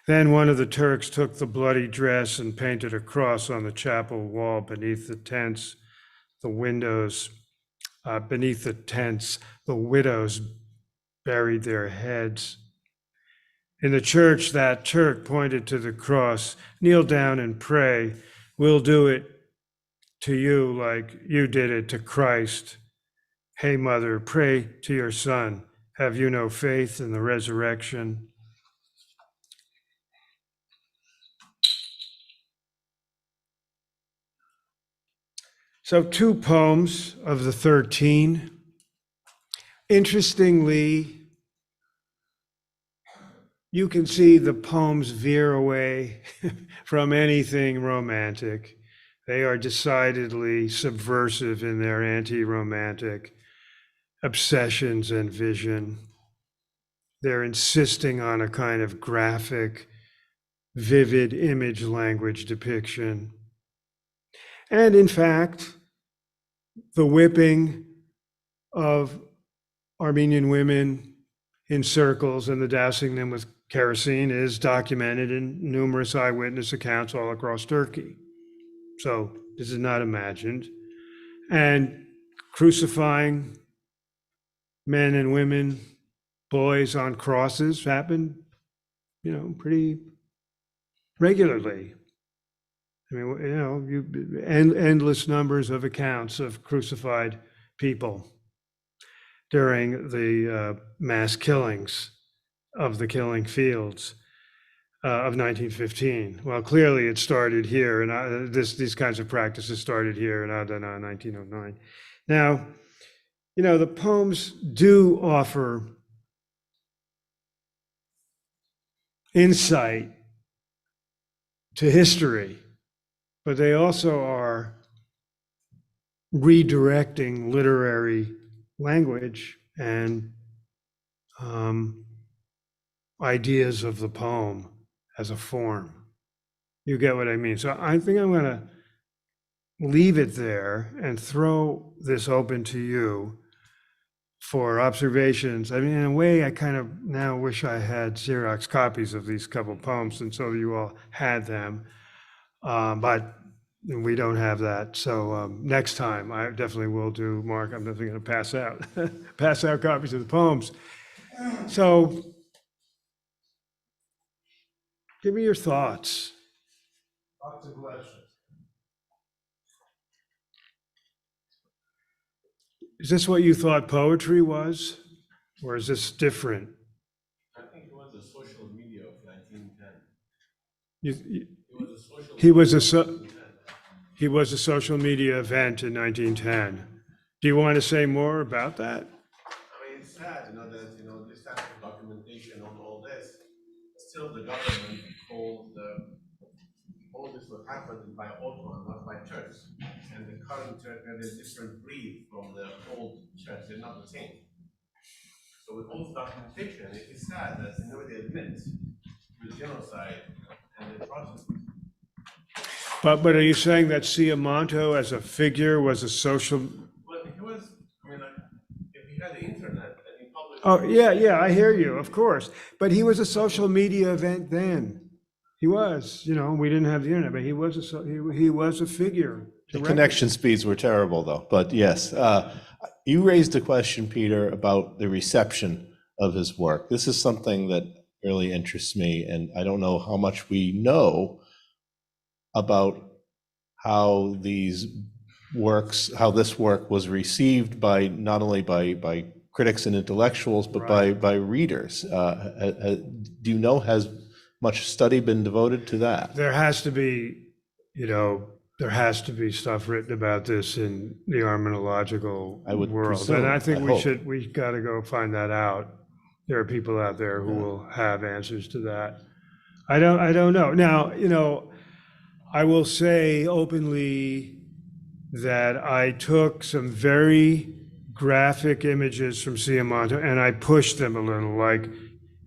Then one of the Turks took the bloody dress and painted a cross on the chapel wall beneath the tents, the windows. Beneath the tents, the widows buried their heads. In the church, that Turk pointed to the cross. Kneel down and pray. We'll do it to you like you did it to Christ. Hey, mother, pray to your son. Have you no faith in the resurrection? So 2 poems of the 13. Interestingly, you can see the poems veer away from anything romantic. They are decidedly subversive in their anti-romantic obsessions and vision. They're insisting on a kind of graphic, vivid image language depiction. And in fact, the whipping of Armenian women in circles and the dousing them with kerosene is documented in numerous eyewitness accounts all across Turkey. So this is not imagined. And crucifying men and women, boys on crosses happened, pretty regularly. I mean, endless numbers of accounts of crucified people during the mass killings of the killing fields of 1915. Well, clearly it started here, and these kinds of practices started here in Adana in 1909. Now, the poems do offer insight to history, but they also are redirecting literary language and ideas of the poem as a form. You get what I mean? So I think I'm going to leave it there and throw this open to you for observations. I mean, in a way, I kind of now wish I had Xerox copies of these couple poems, and so you all had them. But we don't have that. So next time, I definitely will do, Mark, I'm definitely going to pass out copies of the poems. So give me your thoughts. Lots of questions. Is this what you thought poetry was, or is this different? I think it was the social media of 1910. He was a social media event in 1910. Do you want to say more about that? I mean, it's sad, that, this type of documentation on all this, still the government calls all this what happened by Ottoman, not by Turks. And the current Turk had a different breed from the old Turks, they're not the same. So with all this documentation, it is sad that nobody admits the genocide and the atrocities. But are you saying that Siamanto as a figure was a social? Well, he was, if he had the internet and he published. Oh, yeah, I hear you, of course. But he was a social media event then. He was, we didn't have the internet, but he was a figure. The connection speeds were terrible, though. But yes, you raised a question, Peter, about the reception of his work. This is something that really interests me, and I don't know how much we know about how this work was received by not only by critics and intellectuals, but right. by readers. Do you know, has much study been devoted to that? There has to be, there has to be stuff written about this in the Armenological world. Presume, and I think hope. we got to go find that out. There are people out there who will have answers to that. I don't know. Now, I will say openly that I took some very graphic images from Siamanto and I pushed them a little, like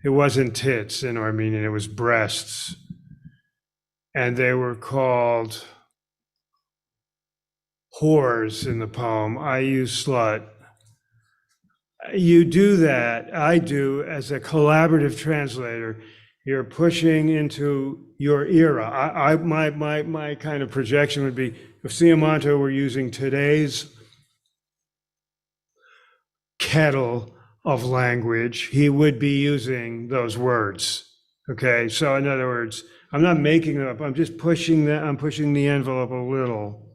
it wasn't tits in Armenian, it was breasts. And they were called whores in the poem. I use slut. You do that, I do, as a collaborative translator. You're pushing into your era. My kind of projection would be, if Siamanto were using today's kettle of language, he would be using those words. Okay, so in other words, I'm not making them up. I'm just pushing the envelope a little.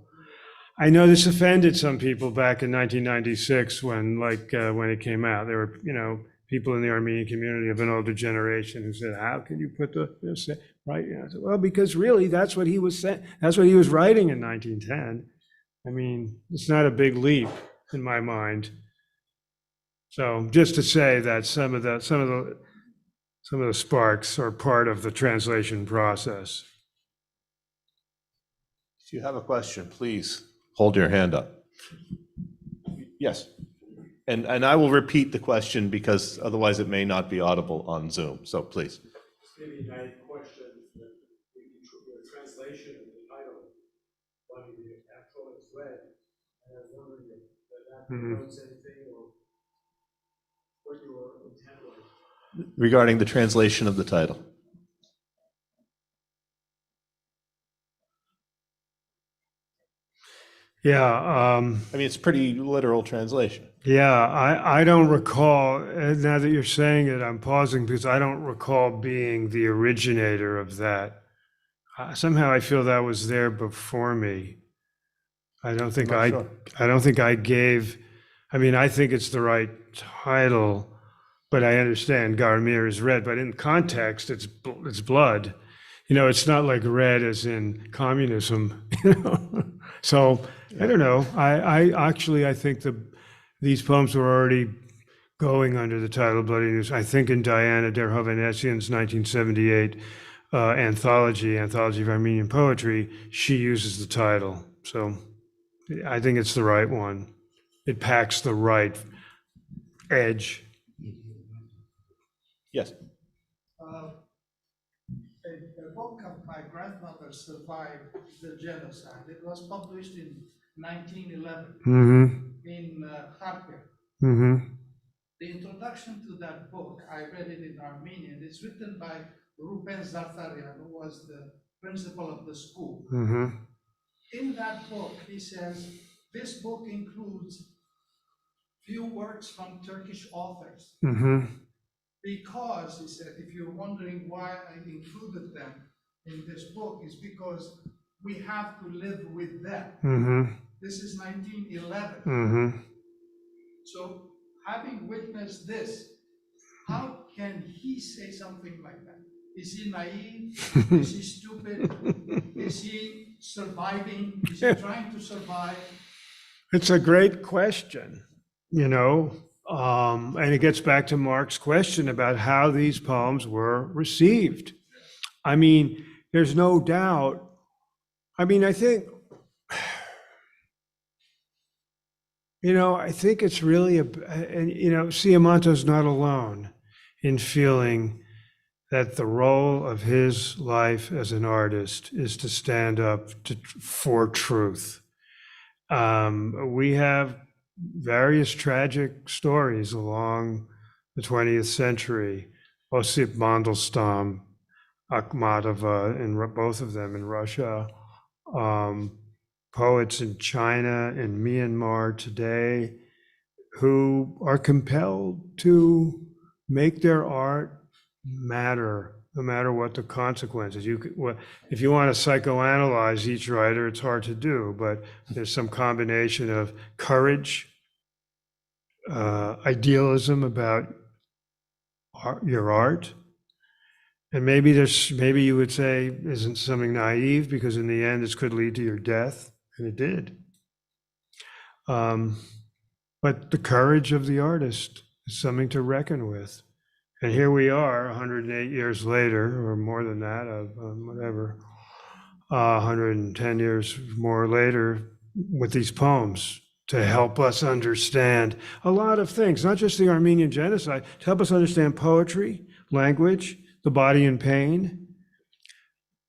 I know this offended some people back in 1996 when it came out. There were, people in the Armenian community of an older generation who said, "How can you put this right?" I said, well, because really, that's what he was saying. That's what he was writing in 1910. I mean, it's not a big leap in my mind. So just to say that some of the sparks are part of the translation process. If you have a question, please hold your hand up. Yes. And I will repeat the question because otherwise it may not be audible on Zoom. So please. Maybe my question, the translation of the title, when the actual is read, I was wondering if that promotes anything or what your intent was. Regarding the translation of the title. Yeah. I mean, it's pretty literal translation. Yeah, I don't recall, now that you're saying it, I'm pausing because I don't recall being the originator of that. Somehow I feel that was there before me. I don't think I gave, I mean, I think it's the right title, but I understand Garmir is red, but in context, it's blood. You know, it's not like red as in communism, you know? So I don't know. I think these poems were already going under the title Bloody News. I think in Diana der Hovhanessian's 1978 anthology of Armenian poetry, she uses the title. So I think it's the right one. It packs the right edge. Yes. A book of my grandmother survived the genocide. It was published in 1911 in Kharkiv. The introduction to that book, I read it in Armenian. It's written by Ruben Zartarian, who was the principal of the school. In that book, he says, this book includes few works from Turkish authors. Because, he said, if you're wondering why I included them in this book, is because we have to live with them. This is 1911. So having witnessed this, how can he say something like that? Is he naive? Is he stupid? Is he surviving? Is he trying to survive? It's a great question, you know, and it gets back to Mark's question about how these poems were received. I mean, there's no doubt. I mean, I think, you know, I think it's really, and you know, Siamanto's not alone in feeling that the role of his life as an artist is to stand up for truth. We have various tragic stories along the 20th century. Osip Mandelstam, Akhmatova, and both of them in Russia. Poets in China and Myanmar today who are compelled to make their art matter, no matter what the consequences. If you want to psychoanalyze each writer, it's hard to do, but there's some combination of courage, idealism about your art, and maybe you would say isn't something naive, because in the end this could lead to your death, and it did. But the courage of the artist is something to reckon with. And here we are 108 years later, or more than that, 110 years more later, with these poems to help us understand a lot of things, not just the Armenian genocide, to help us understand poetry, language, the body in pain,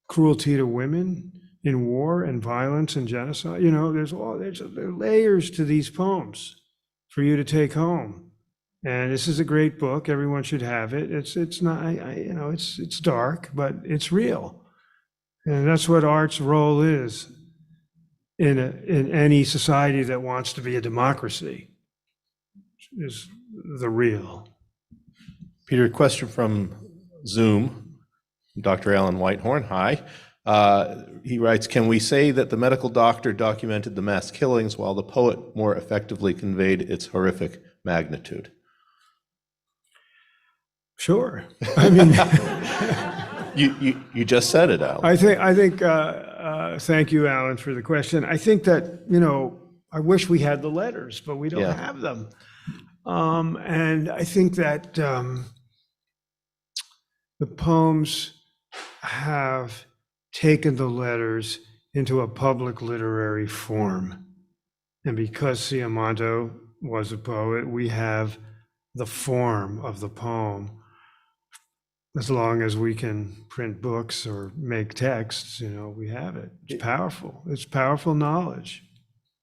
cruelty to women in war and violence and genocide. You know, there are layers to these poems for you to take home. And this is a great book. Everyone should have it. It's not, you know, it's dark, but it's real. And that's what art's role is in any society that wants to be a democracy, is the real. Peter, a question from Zoom, Dr. Alan Whitehorn. Hi. He writes, can we say that the medical doctor documented the mass killings while the poet more effectively conveyed its horrific magnitude? Sure. I mean, you just said it, Alan. I think. Thank you, Alan, for the question. I think that, you know, I wish we had the letters, but we don't have them. And I think that the poems have taken the letters into a public literary form. And because Siamanto was a poet, we have the form of the poem. As long as we can print books or make texts, you know, we have it. It's powerful. It's powerful knowledge.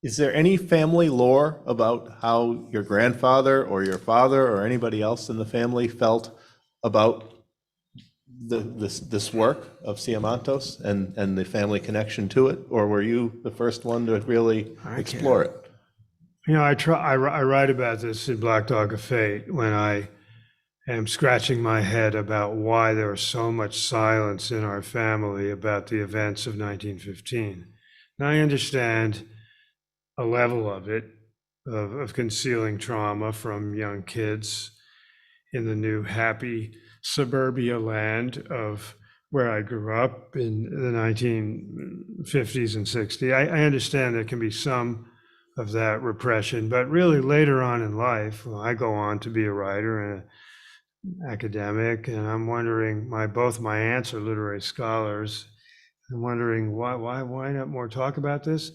Is there any family lore about how your grandfather or your father or anybody else in the family felt about this work of Siamanto's and the family connection to it? Or were you the first one to really explore it? You know, I write about this in Black Dog of Fate when I am scratching my head about why there was so much silence in our family about the events of 1915. And I understand a level of it, of concealing trauma from young kids in the new happy suburbia land of where I grew up in the 1950s and 60s. I understand there can be some of that repression, but really later on in life, I go on to be a writer and an academic, and I'm wondering, both my aunts are literary scholars. I'm wondering why not more talk about this?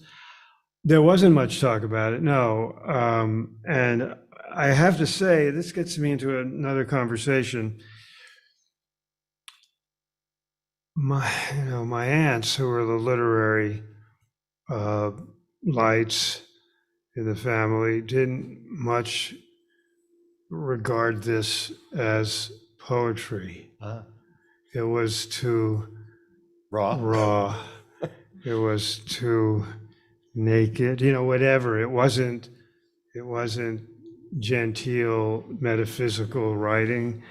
There wasn't much talk about it, no. And I have to say, this gets me into another conversation. My aunts, who were the literary lights in the family, didn't much regard this as poetry. It was too raw. It was too naked, whatever. It wasn't genteel metaphysical writing.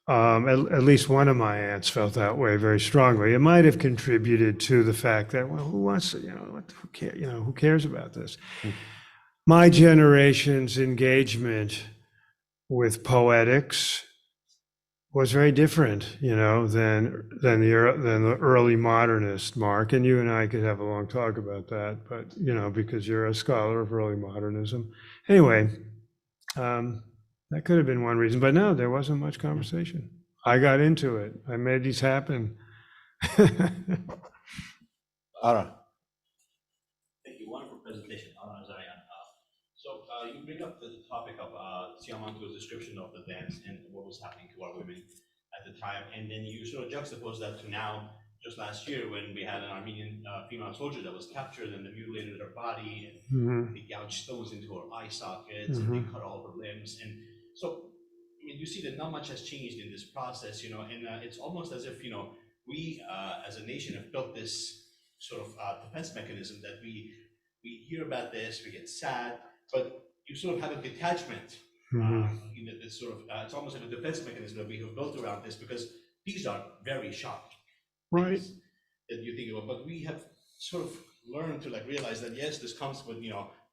At least one of my aunts felt that way very strongly. It might have contributed to the fact that, well, who wants to, who cares about this? My generation's engagement with poetics was very different, than the early modernist, Mark. And you and I could have a long talk about that, but because you're a scholar of early modernism. Anyway, that could have been one reason, but no, there wasn't much conversation. I got into it. I made these happen. Ara. Thank you. Wonderful presentation, Armenian. So you bring up the topic of Siamanto's description of the dance and what was happening to our women at the time, and then you sort of juxtapose that to now, just last year, when we had an Armenian female soldier that was captured and they mutilated her body and they gouged stones into her eye sockets and they cut all her limbs. And so, you see that not much has changed in this process, and it's almost as if, we as a nation have built this sort of defense mechanism that we hear about this, we get sad, but you sort of have a detachment. This sort of it's almost like a defense mechanism that we have built around this, because these are very shocking, Right. that you think about. But we have sort of learned to realize that yes, this comes with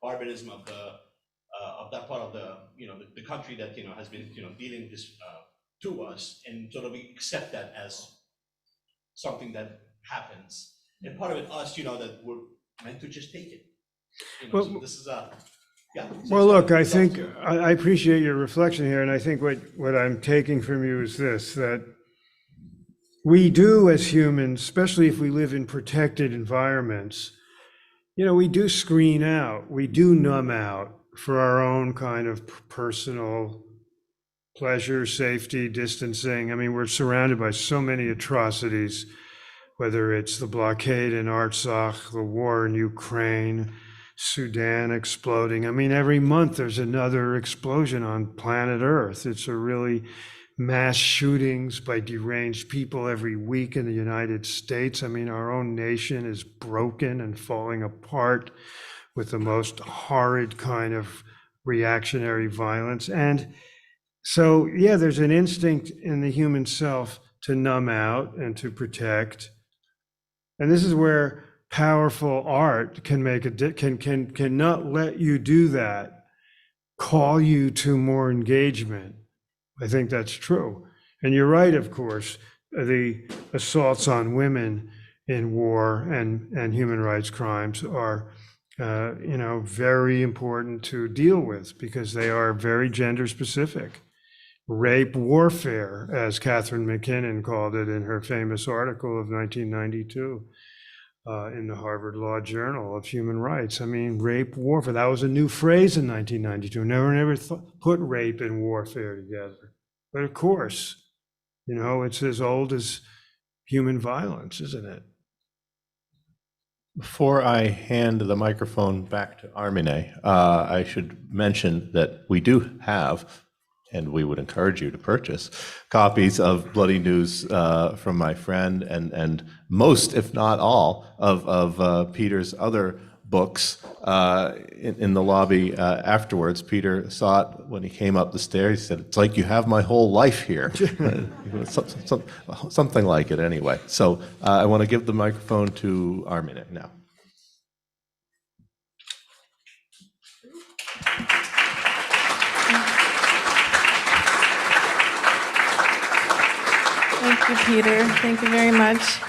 barbarism of that part of the country that has been dealing this to us, and sort of we accept that as something that happens. And part of it, us, that we're meant to just take it. So this is yeah. Well, look, I think I appreciate your reflection here, and I think what I'm taking from you is this, that we do as humans, especially if we live in protected environments, we do screen out, we do numb out for our own kind of personal pleasure, safety, distancing. I mean, we're surrounded by so many atrocities, whether it's the blockade in Artsakh, the war in Ukraine, Sudan exploding. I mean, every month there's another explosion on planet Earth. It's a really mass shootings by deranged people every week in the United States. I mean, our own nation is broken and falling apart with the most horrid kind of reactionary violence. And so, yeah, there's an instinct in the human self to numb out and to protect. And this is where powerful art can make cannot let you do that, call you to more engagement. I think that's true. And you're right, of course, the assaults on women in war and human rights crimes are very important to deal with, because they are very gender specific. Rape warfare, as Catherine McKinnon called it in her famous article of 1992. In the Harvard Law Journal of Human Rights. I mean, rape warfare, that was a new phrase in 1992. Never put rape and warfare together. But of course, it's as old as human violence, isn't it? Before I hand the microphone back to Armine, I should mention that we do have, and we would encourage you to purchase, copies of Bloody News from my friend, and most, if not all, of Peter's other books in the lobby afterwards. Peter saw it when he came up the stairs. He said, "It's like you have my whole life here." Something like it anyway. So I want to give the microphone to Armine now. Thank you, Peter. Thank you very much.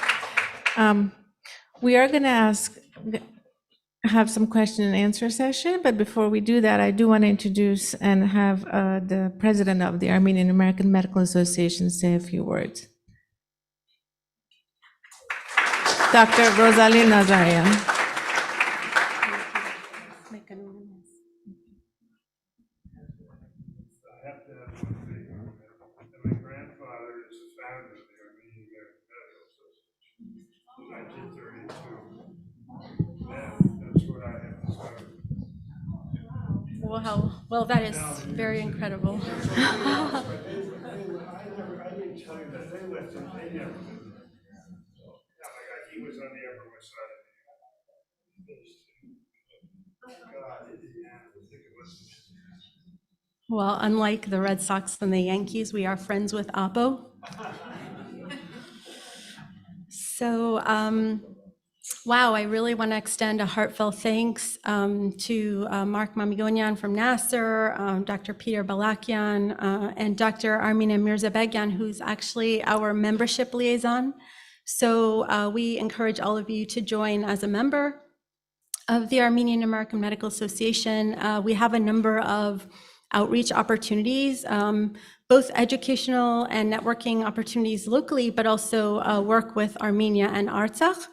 We are going to have some question and answer session, but before we do that, I do want to introduce and have the president of the Armenian American Medical Association say a few words. Dr. Rosalie Nazarian. I have to add one thing. My grandfather is the founder of the Armenian American Medical Association in 1932. That's what I have to start. Wow, well, that is very incredible. I didn't tell you that they left him, they never did that. He was on the Upper West Side of New York. God, it didn't happen. I think it was. Well, unlike the Red Sox and the Yankees, we are friends with Apo. So, wow, I really want to extend a heartfelt thanks to Mark Mamigonian from NAASR, Dr. Peter Balakian, and Dr. Armina Mirzabegian, who's actually our membership liaison. So we encourage all of you to join as a member of the Armenian American Medical Association. We have a number of outreach opportunities, both educational and networking opportunities locally, but also work with Armenia and Artsakh.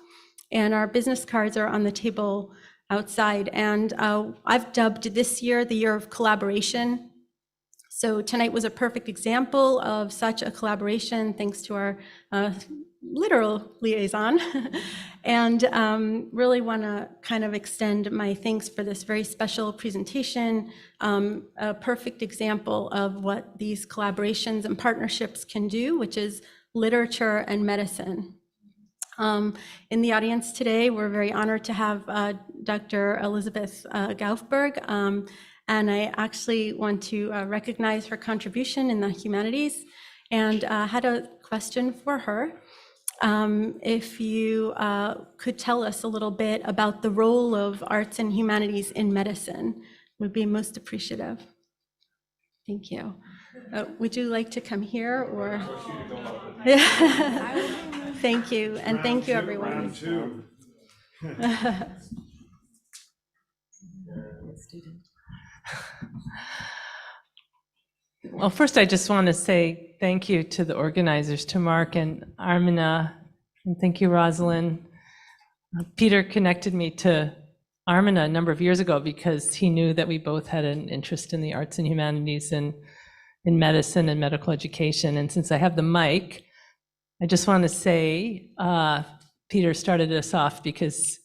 And our business cards are on the table outside. And I've dubbed this year the year of collaboration. So tonight was a perfect example of such a collaboration, thanks to our literal liaison. And really want to kind of extend my thanks for this very special presentation, a perfect example of what these collaborations and partnerships can do, which is literature and medicine. In the audience today, we're very honored to have Dr. Elizabeth Gaufberg, and I actually want to recognize her contribution in the humanities, and had a question for her. If you could tell us a little bit about the role of arts and humanities in medicine, would be most appreciative. Thank you. Would you like to come here, or? Thank you, and thank you, everyone. Round two. Well, first, I just want to say thank you to the organizers, to Mark and Armina, and thank you, Rosalind. Peter connected me to Armina a number of years ago because he knew that we both had an interest in the arts and humanities and in medicine and medical education. And since I have the mic, I just want to say, Peter started us off because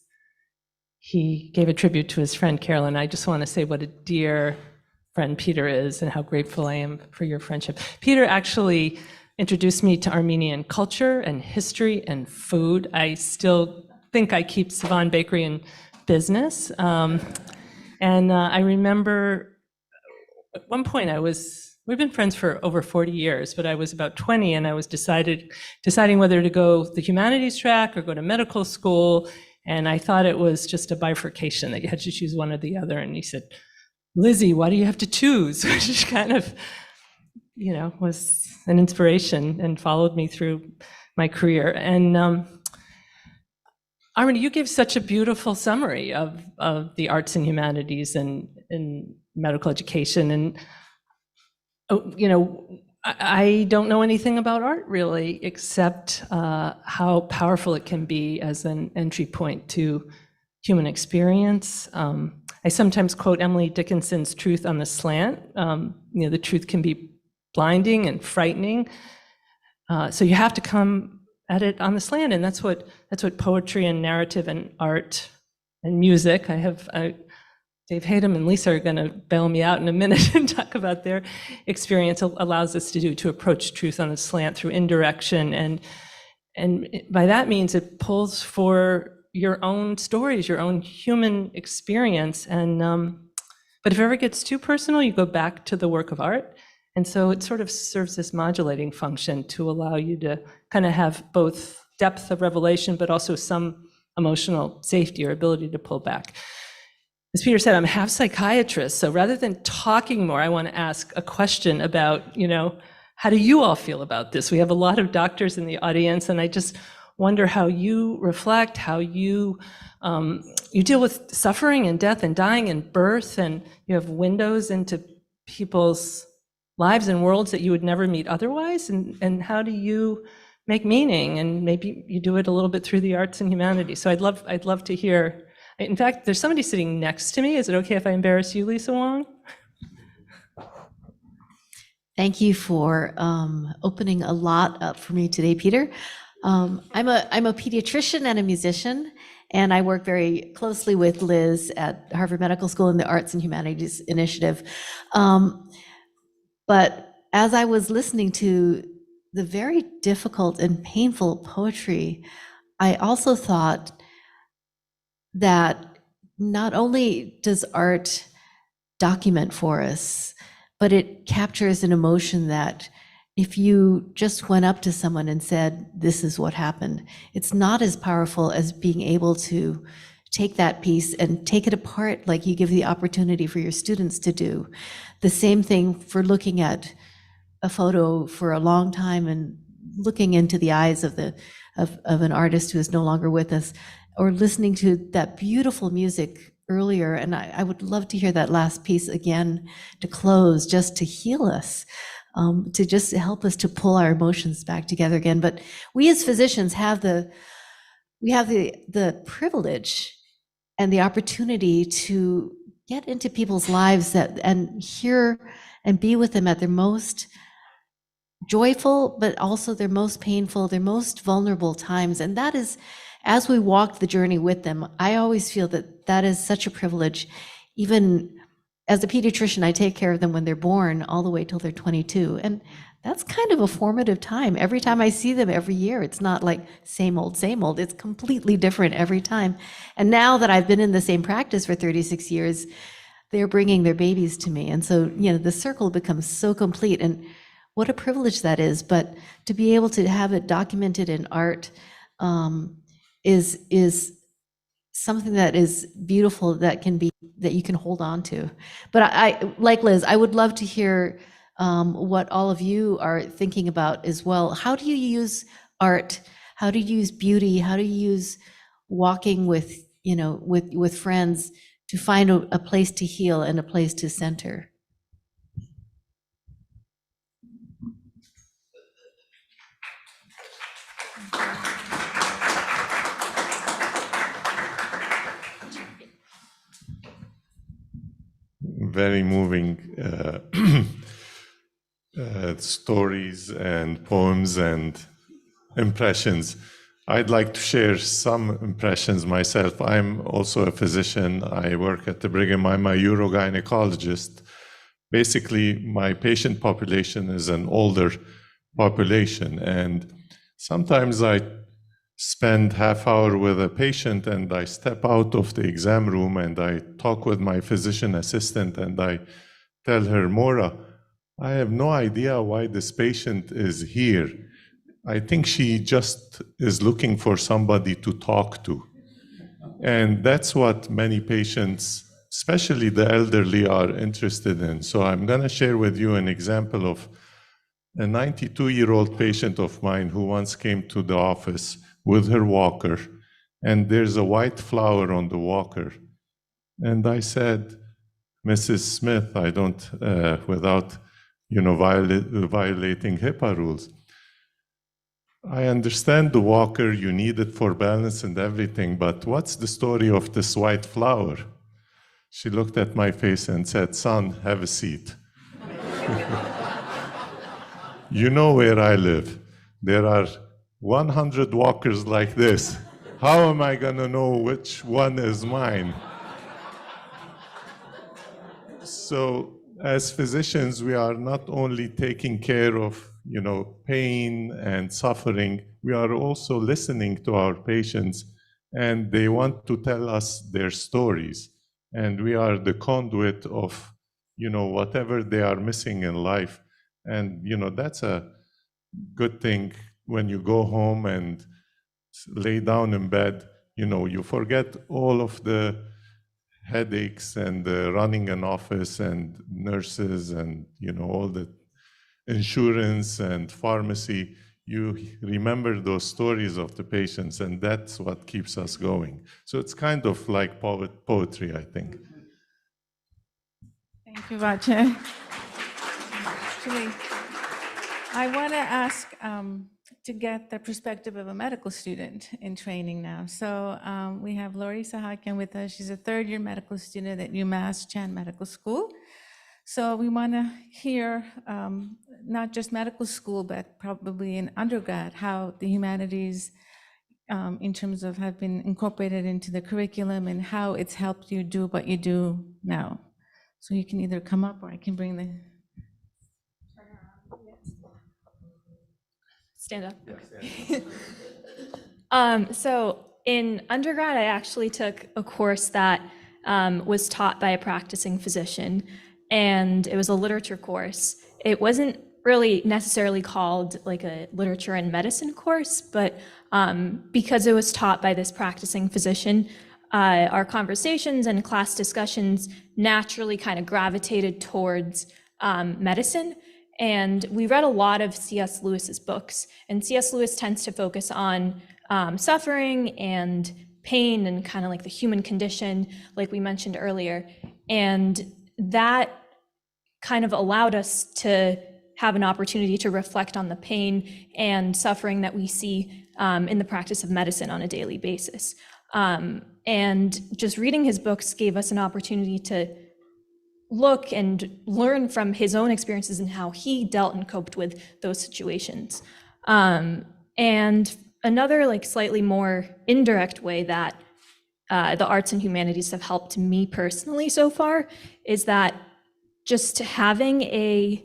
he gave a tribute to his friend Carolyn. I just want to say what a dear friend Peter is and how grateful I am for your friendship. Peter actually introduced me to Armenian culture and history and food. I still think I keep Savan Bakery in business. And I remember at one point we've been friends for over 40 years, but I was about 20 and I was deciding whether to go the humanities track or go to medical school. And I thought it was just a bifurcation that you had to choose one or the other. And he said, Lizzie, why do you have to choose? Which kind of, was an inspiration and followed me through my career. And Armin, you gave such a beautiful summary of the arts and humanities and medical education. And I don't know anything about art really, except how powerful it can be as an entry point to human experience. I sometimes quote Emily Dickinson's Truth on the Slant. The truth can be blinding and frightening. So you have to come at it on the slant, and that's what poetry and narrative and art and music. Dave Hayden and Lisa are going to bail me out in a minute and talk about their experience allows us to do, to approach truth on a slant through indirection. And by that means it pulls for your own stories, your own human experience. And but if it ever gets too personal, you go back to the work of art. And so it sort of serves this modulating function to allow you to kind of have both depth of revelation, but also some emotional safety or ability to pull back. As Peter said, I'm half psychiatrist, so rather than talking more, I want to ask a question about, how do you all feel about this? We have a lot of doctors in the audience, and I just wonder how you reflect, how you deal with suffering and death and dying and birth, and you have windows into people's lives and worlds that you would never meet otherwise, and how do you make meaning? And maybe you do it a little bit through the arts and humanities. So I'd love to hear. In fact, there's somebody sitting next to me. Is it okay if I embarrass you, Lisa Wong? Thank you for opening a lot up for me today, Peter. I'm a pediatrician and a musician, and I work very closely with Liz at Harvard Medical School in the Arts and Humanities Initiative. But as I was listening to the very difficult and painful poetry, I also thought that not only does art document for us, but it captures an emotion that if you just went up to someone and said, this is what happened, it's not as powerful as being able to take that piece and take it apart like you give the opportunity for your students to do. The same thing for looking at a photo for a long time and looking into the eyes of an artist who is no longer with us, or listening to that beautiful music earlier. And I would love to hear that last piece again to close, just to heal us, to just help us to pull our emotions back together again. But we as physicians have the privilege and the opportunity to get into people's lives and hear and be with them at their most joyful, but also their most painful, their most vulnerable times. And that is, as we walk the journey with them, I always feel that is such a privilege. Even as a pediatrician, I take care of them when they're born all the way till they're 22. And that's kind of a formative time. Every time I see them every year, it's not like same old, it's completely different every time. And now that I've been in the same practice for 36 years, they're bringing their babies to me. And so, the circle becomes so complete, and what a privilege that is. But to be able to have it documented in art is something that is beautiful, that you can hold on to. But I like Liz, I would love to hear what all of you are thinking about as well. How do you use art? How do you use beauty? How do you use walking with friends to find a place to heal and a place to center? Very moving stories and poems and impressions. I'd like to share some impressions myself. I'm also a physician. I work at the Brigham. I'm a urogynecologist. Basically, my patient population is an older population, and sometimes I spend half hour with a patient and I step out of the exam room and I talk with my physician assistant and I tell her, Maura, I have no idea why this patient is here. I think she just is looking for somebody to talk to. And that's what many patients, especially the elderly, are interested in. So I'm going to share with you an example of a 92-year-old patient of mine who once came to the office with her walker, and there's a white flower on the walker. And I said, Mrs. Smith, I don't, without violating HIPAA rules, I understand the walker, you need it for balance and everything, but what's the story of this white flower? She looked at my face and said, son, have a seat. You know where I live. There are 100 walkers like this. How am I gonna know which one is mine? So as physicians, we are not only taking care of pain and suffering, we are also listening to our patients, and they want to tell us their stories. And we are the conduit of whatever they are missing in life. And that's a good thing. When you go home and lay down in bed, you forget all of the headaches and running an office and nurses and all the insurance and pharmacy, you remember those stories of the patients, and that's what keeps us going. So it's kind of like poetry, I think. Thank you, Vache. Actually, I want to ask to get the perspective of a medical student in training now. So we have Lori Sahakian with us. She's a third-year medical student at UMass Chan Medical School. So we want to hear not just medical school, but probably in undergrad, how the humanities in terms of have been incorporated into the curriculum and how it's helped you do what you do now. So you can either come up or I can bring the... Stand up. So in undergrad, I actually took a course that was taught by a practicing physician, and it was a literature course. It wasn't really necessarily called like a literature and medicine course, but because it was taught by this practicing physician, our conversations and class discussions naturally kind of gravitated towards medicine. And we read a lot of C.S. Lewis's books, and C.S. Lewis tends to focus on suffering and pain and kind of like the human condition, like we mentioned earlier. And that kind of allowed us to have an opportunity to reflect on the pain and suffering that we see in the practice of medicine on a daily basis. And just reading his books gave us an opportunity to look and learn from his own experiences and how he dealt and coped with those situations. And another like slightly more indirect way that the arts and humanities have helped me personally so far is that just having a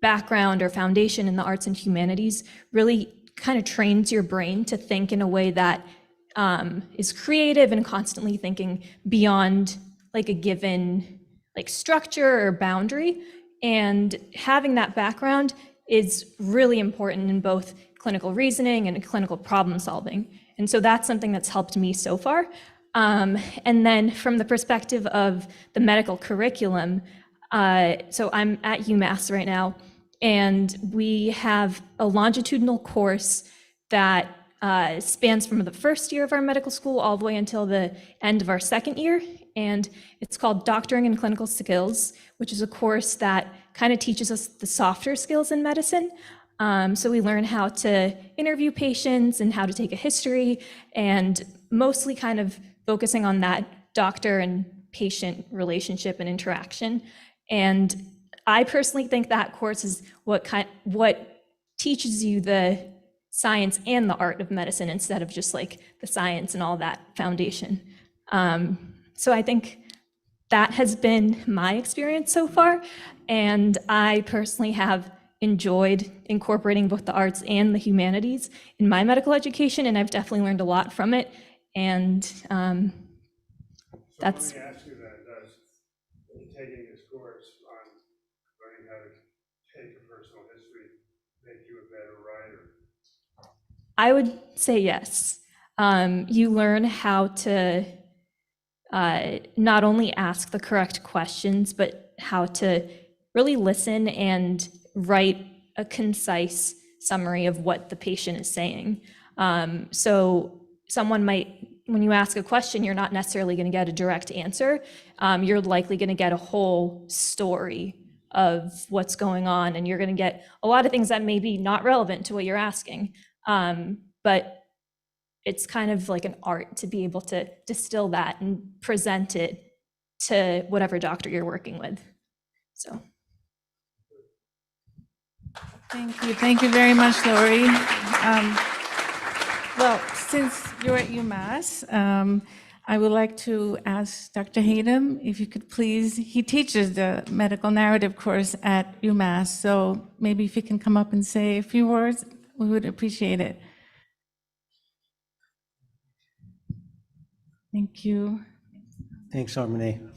background or foundation in the arts and humanities really kind of trains your brain to think in a way that is creative and constantly thinking beyond like a given like structure or boundary. And having that background is really important in both clinical reasoning and clinical problem solving. And so that's something that's helped me so far. And then from the perspective of the medical curriculum, so I'm at UMass right now, and we have a longitudinal course that spans from the first year of our medical school all the way until the end of our second year. And it's called Doctoring and Clinical Skills, which is a course that kind of teaches us the softer skills in medicine. So we learn how to interview patients and how to take a history, and mostly kind of focusing on that doctor and patient relationship and interaction. And I personally think that course is what teaches you the science and the art of medicine instead of just like the science and all that foundation. So I think that has been my experience so far. And I personally have enjoyed incorporating both the arts and the humanities in my medical education, and I've definitely learned a lot from it. And that's... Let me ask you that, does taking this course on learning how to take a personal history make you a better writer? I would say yes. You learn how to not only ask the correct questions, but how to really listen and write a concise summary of what the patient is saying. So someone might, when you ask a question, you're not necessarily going to get a direct answer. You're likely going to get a whole story of what's going on, and you're going to get a lot of things that may be not relevant to what you're asking. But it's kind of like an art to be able to distill that and present it to whatever doctor you're working with. So. Thank you very much, Lori. Well, since you're at UMass, I would like to ask Dr. Hayden if you could please, he teaches the medical narrative course at UMass, so maybe if you can come up and say a few words, we would appreciate it. Thank you. Thanks, Armenian.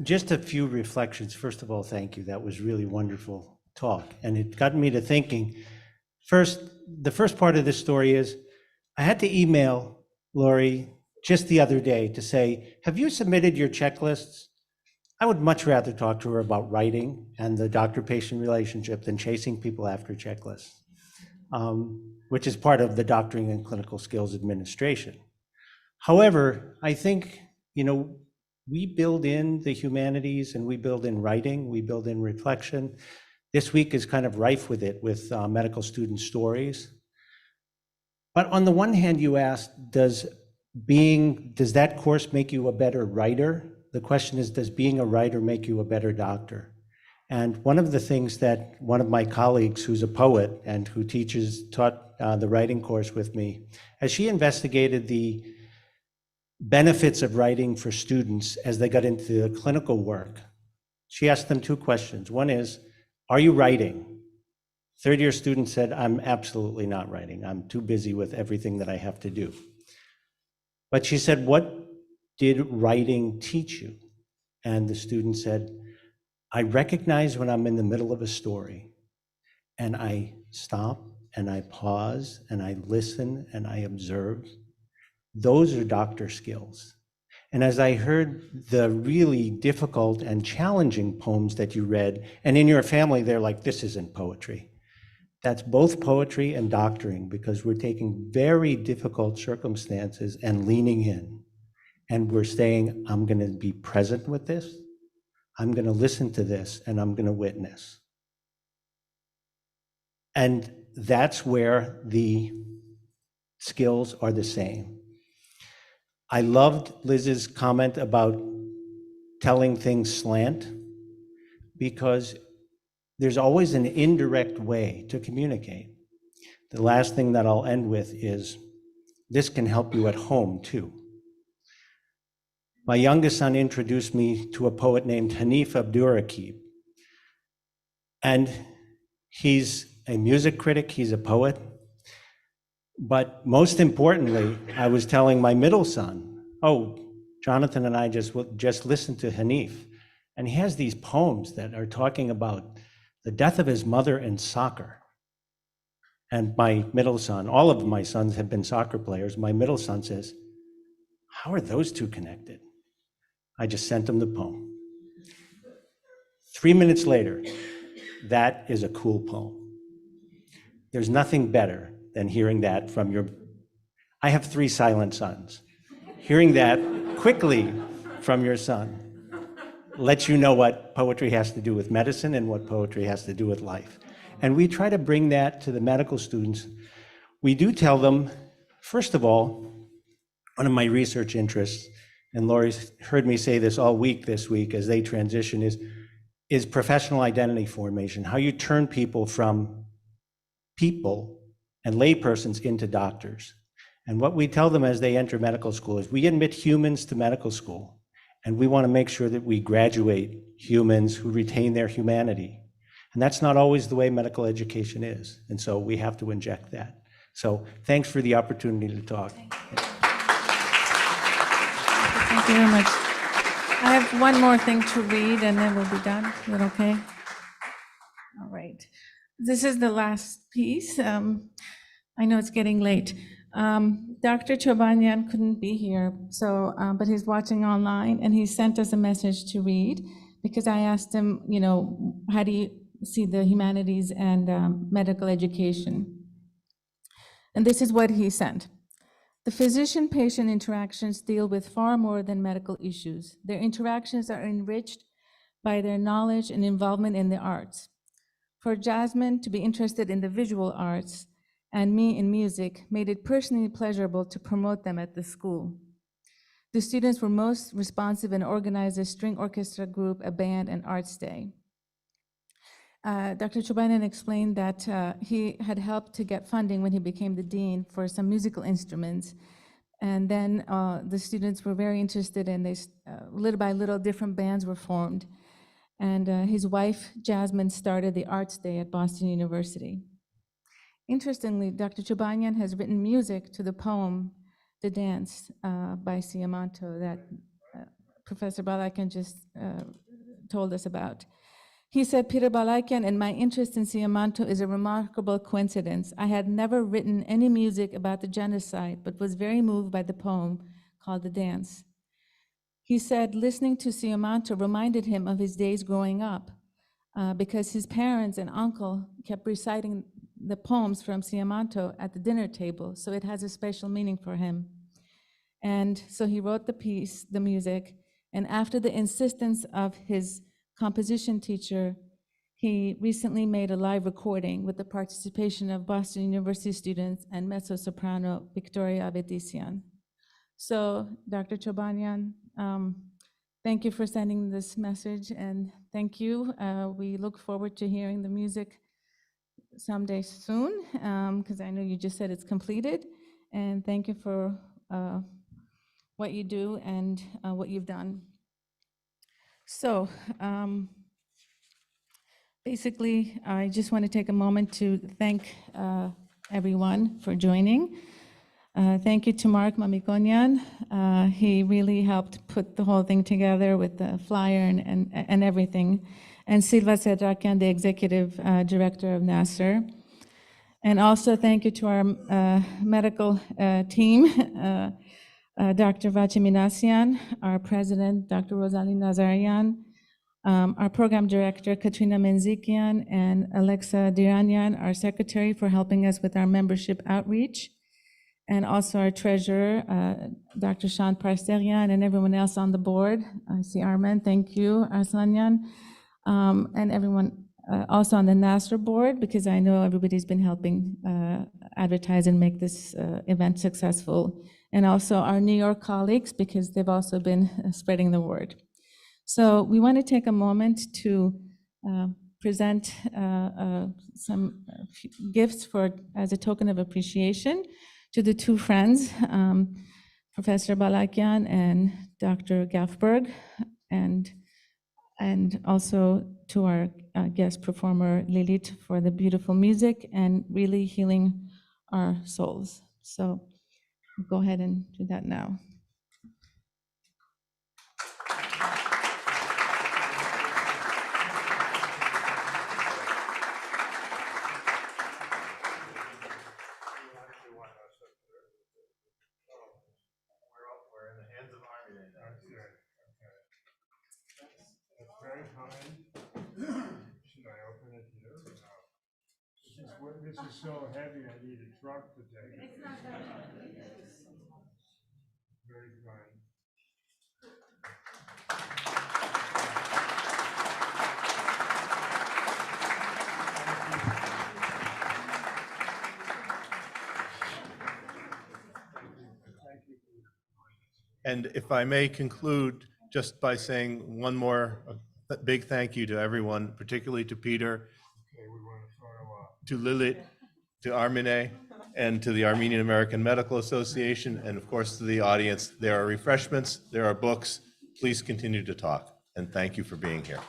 Just a few reflections. First of all, thank you. That was really wonderful talk. And it got me to thinking. First, the first part of this story is, I had to email Lori just the other day to say, have you submitted your checklists? I would much rather talk to her about writing and the doctor-patient relationship than chasing people after checklists, which is part of the Doctoring and Clinical Skills Administration. However, I think, we build in the humanities and we build in writing, we build in reflection. This week is kind of rife with it, with medical student stories. But on the one hand, you asked, does that course make you a better writer? The question is, does being a writer make you a better doctor? And one of the things that one of my colleagues, who's a poet and who taught the writing course with me, as she investigated the benefits of writing for students as they got into the clinical work, she asked them two questions. One is, are you writing? Third-year student said, I'm absolutely not writing. I'm too busy with everything that I have to do. But she said, what did writing teach you? And the student said, I recognize when I'm in the middle of a story and I stop and I pause and I listen and I observe. Those are doctor skills. And as I heard the really difficult and challenging poems that you read, and in your family, they're like, this isn't poetry. That's both poetry and doctoring, because we're taking very difficult circumstances and leaning in. And we're saying, I'm going to be present with this, I'm going to listen to this, and I'm going to witness. And that's where the skills are the same. I loved Liz's comment about telling things slant, because there's always an indirect way to communicate. The last thing that I'll end with is, this can help you at home too. My youngest son introduced me to a poet named Hanif Abdurraqib. And he's a music critic, he's a poet. But most importantly, I was telling my middle son, Jonathan and I just listened to Hanif. And he has these poems that are talking about the death of his mother and soccer. And my middle son, all of my sons have been soccer players. My middle son says, how are those two connected? I just sent him the poem. 3 minutes later, that is a cool poem. There's nothing better than hearing that from I have 3 silent sons. Hearing that quickly from your son lets you know what poetry has to do with medicine and what poetry has to do with life. And we try to bring that to the medical students. We do tell them, first of all, one of my research interests, and Lori's heard me say this all week this week as they transition, is professional identity formation, how you turn people from people and laypersons into doctors. And what we tell them as they enter medical school is, we admit humans to medical school, and we want to make sure that we graduate humans who retain their humanity. And that's not always the way medical education is. And so we have to inject that. So thanks for the opportunity to talk. Thank you very much. I have one more thing to read and then we'll be done. Is that okay? All right. This is the last piece. I know it's getting late. Dr. Chobanyan couldn't be here, but he's watching online, and he sent us a message to read, because I asked him, how do you see the humanities and medical education? And this is what he sent. The physician-patient interactions deal with far more than medical issues. Their interactions are enriched by their knowledge and involvement in the arts. For Jasmine to be interested in the visual arts and me in music made it personally pleasurable to promote them at the school. The students were most responsive and organized a string orchestra group, a band, and arts day. Dr. Chobanyan explained that he had helped to get funding when he became the dean for some musical instruments. And then the students were very interested, and little by little different bands were formed. And his wife, Jasmine, started the Arts Day at Boston University. Interestingly, Dr. Chobanyan has written music to the poem, The Dance, by Siamanto, that Professor Balakian just told us about. He said, Peter Balakian and my interest in Siamanto is a remarkable coincidence. I had never written any music about the genocide, but was very moved by the poem called The Dance. He said listening to Siamanto reminded him of his days growing up because his parents and uncle kept reciting the poems from Siamanto at the dinner table, so it has a special meaning for him. And so he wrote the piece, the music, and after the insistence of his composition teacher, he recently made a live recording with the participation of Boston University students and mezzo-soprano Victoria Avedisian. So, Dr. Chobanian, thank you for sending this message, and thank you. We look forward to hearing the music someday soon, because I know you just said it's completed, and thank you for what you do and what you've done. So, basically, I just want to take a moment to thank everyone for joining. Thank you to Mark Mamikonian. He really helped put the whole thing together with the flyer and everything. And Silva Sedrakian, the executive director of NAASR. And also thank you to our medical team, Dr. Vache Minassian, our president, Dr. Rosaline Nazarian, our program director, Katrina Menzikian, and Alexa Diranian, our secretary, for helping us with our membership outreach. And also our treasurer, Dr. Shan Parsterian, and everyone else on the board. I see Armen, thank you, Arsanyan, and everyone also on the NAASR board, because I know everybody's been helping advertise and make this event successful. And also our New York colleagues, because they've also been spreading the word. So we want to take a moment to present some gifts as a token of appreciation to the two friends, Professor Balakian and Dr. Gaffberg, and also to our guest performer, Lilith, for the beautiful music and really healing our souls. So go ahead and do that now. We're in the hands of Armenian now. That's very kind. Should I open it here? No. This is so heavy, I need a truck to take it. Very kind. And if I may conclude just by saying one more big thank you to everyone, particularly to Peter, to Lilith, to Armine, and to the Armenian American Medical Association, and of course to the audience. There are refreshments, there are books. Please continue to talk, and thank you for being here.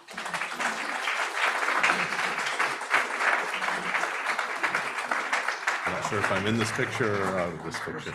I'm not sure if I'm in this picture or out of this picture.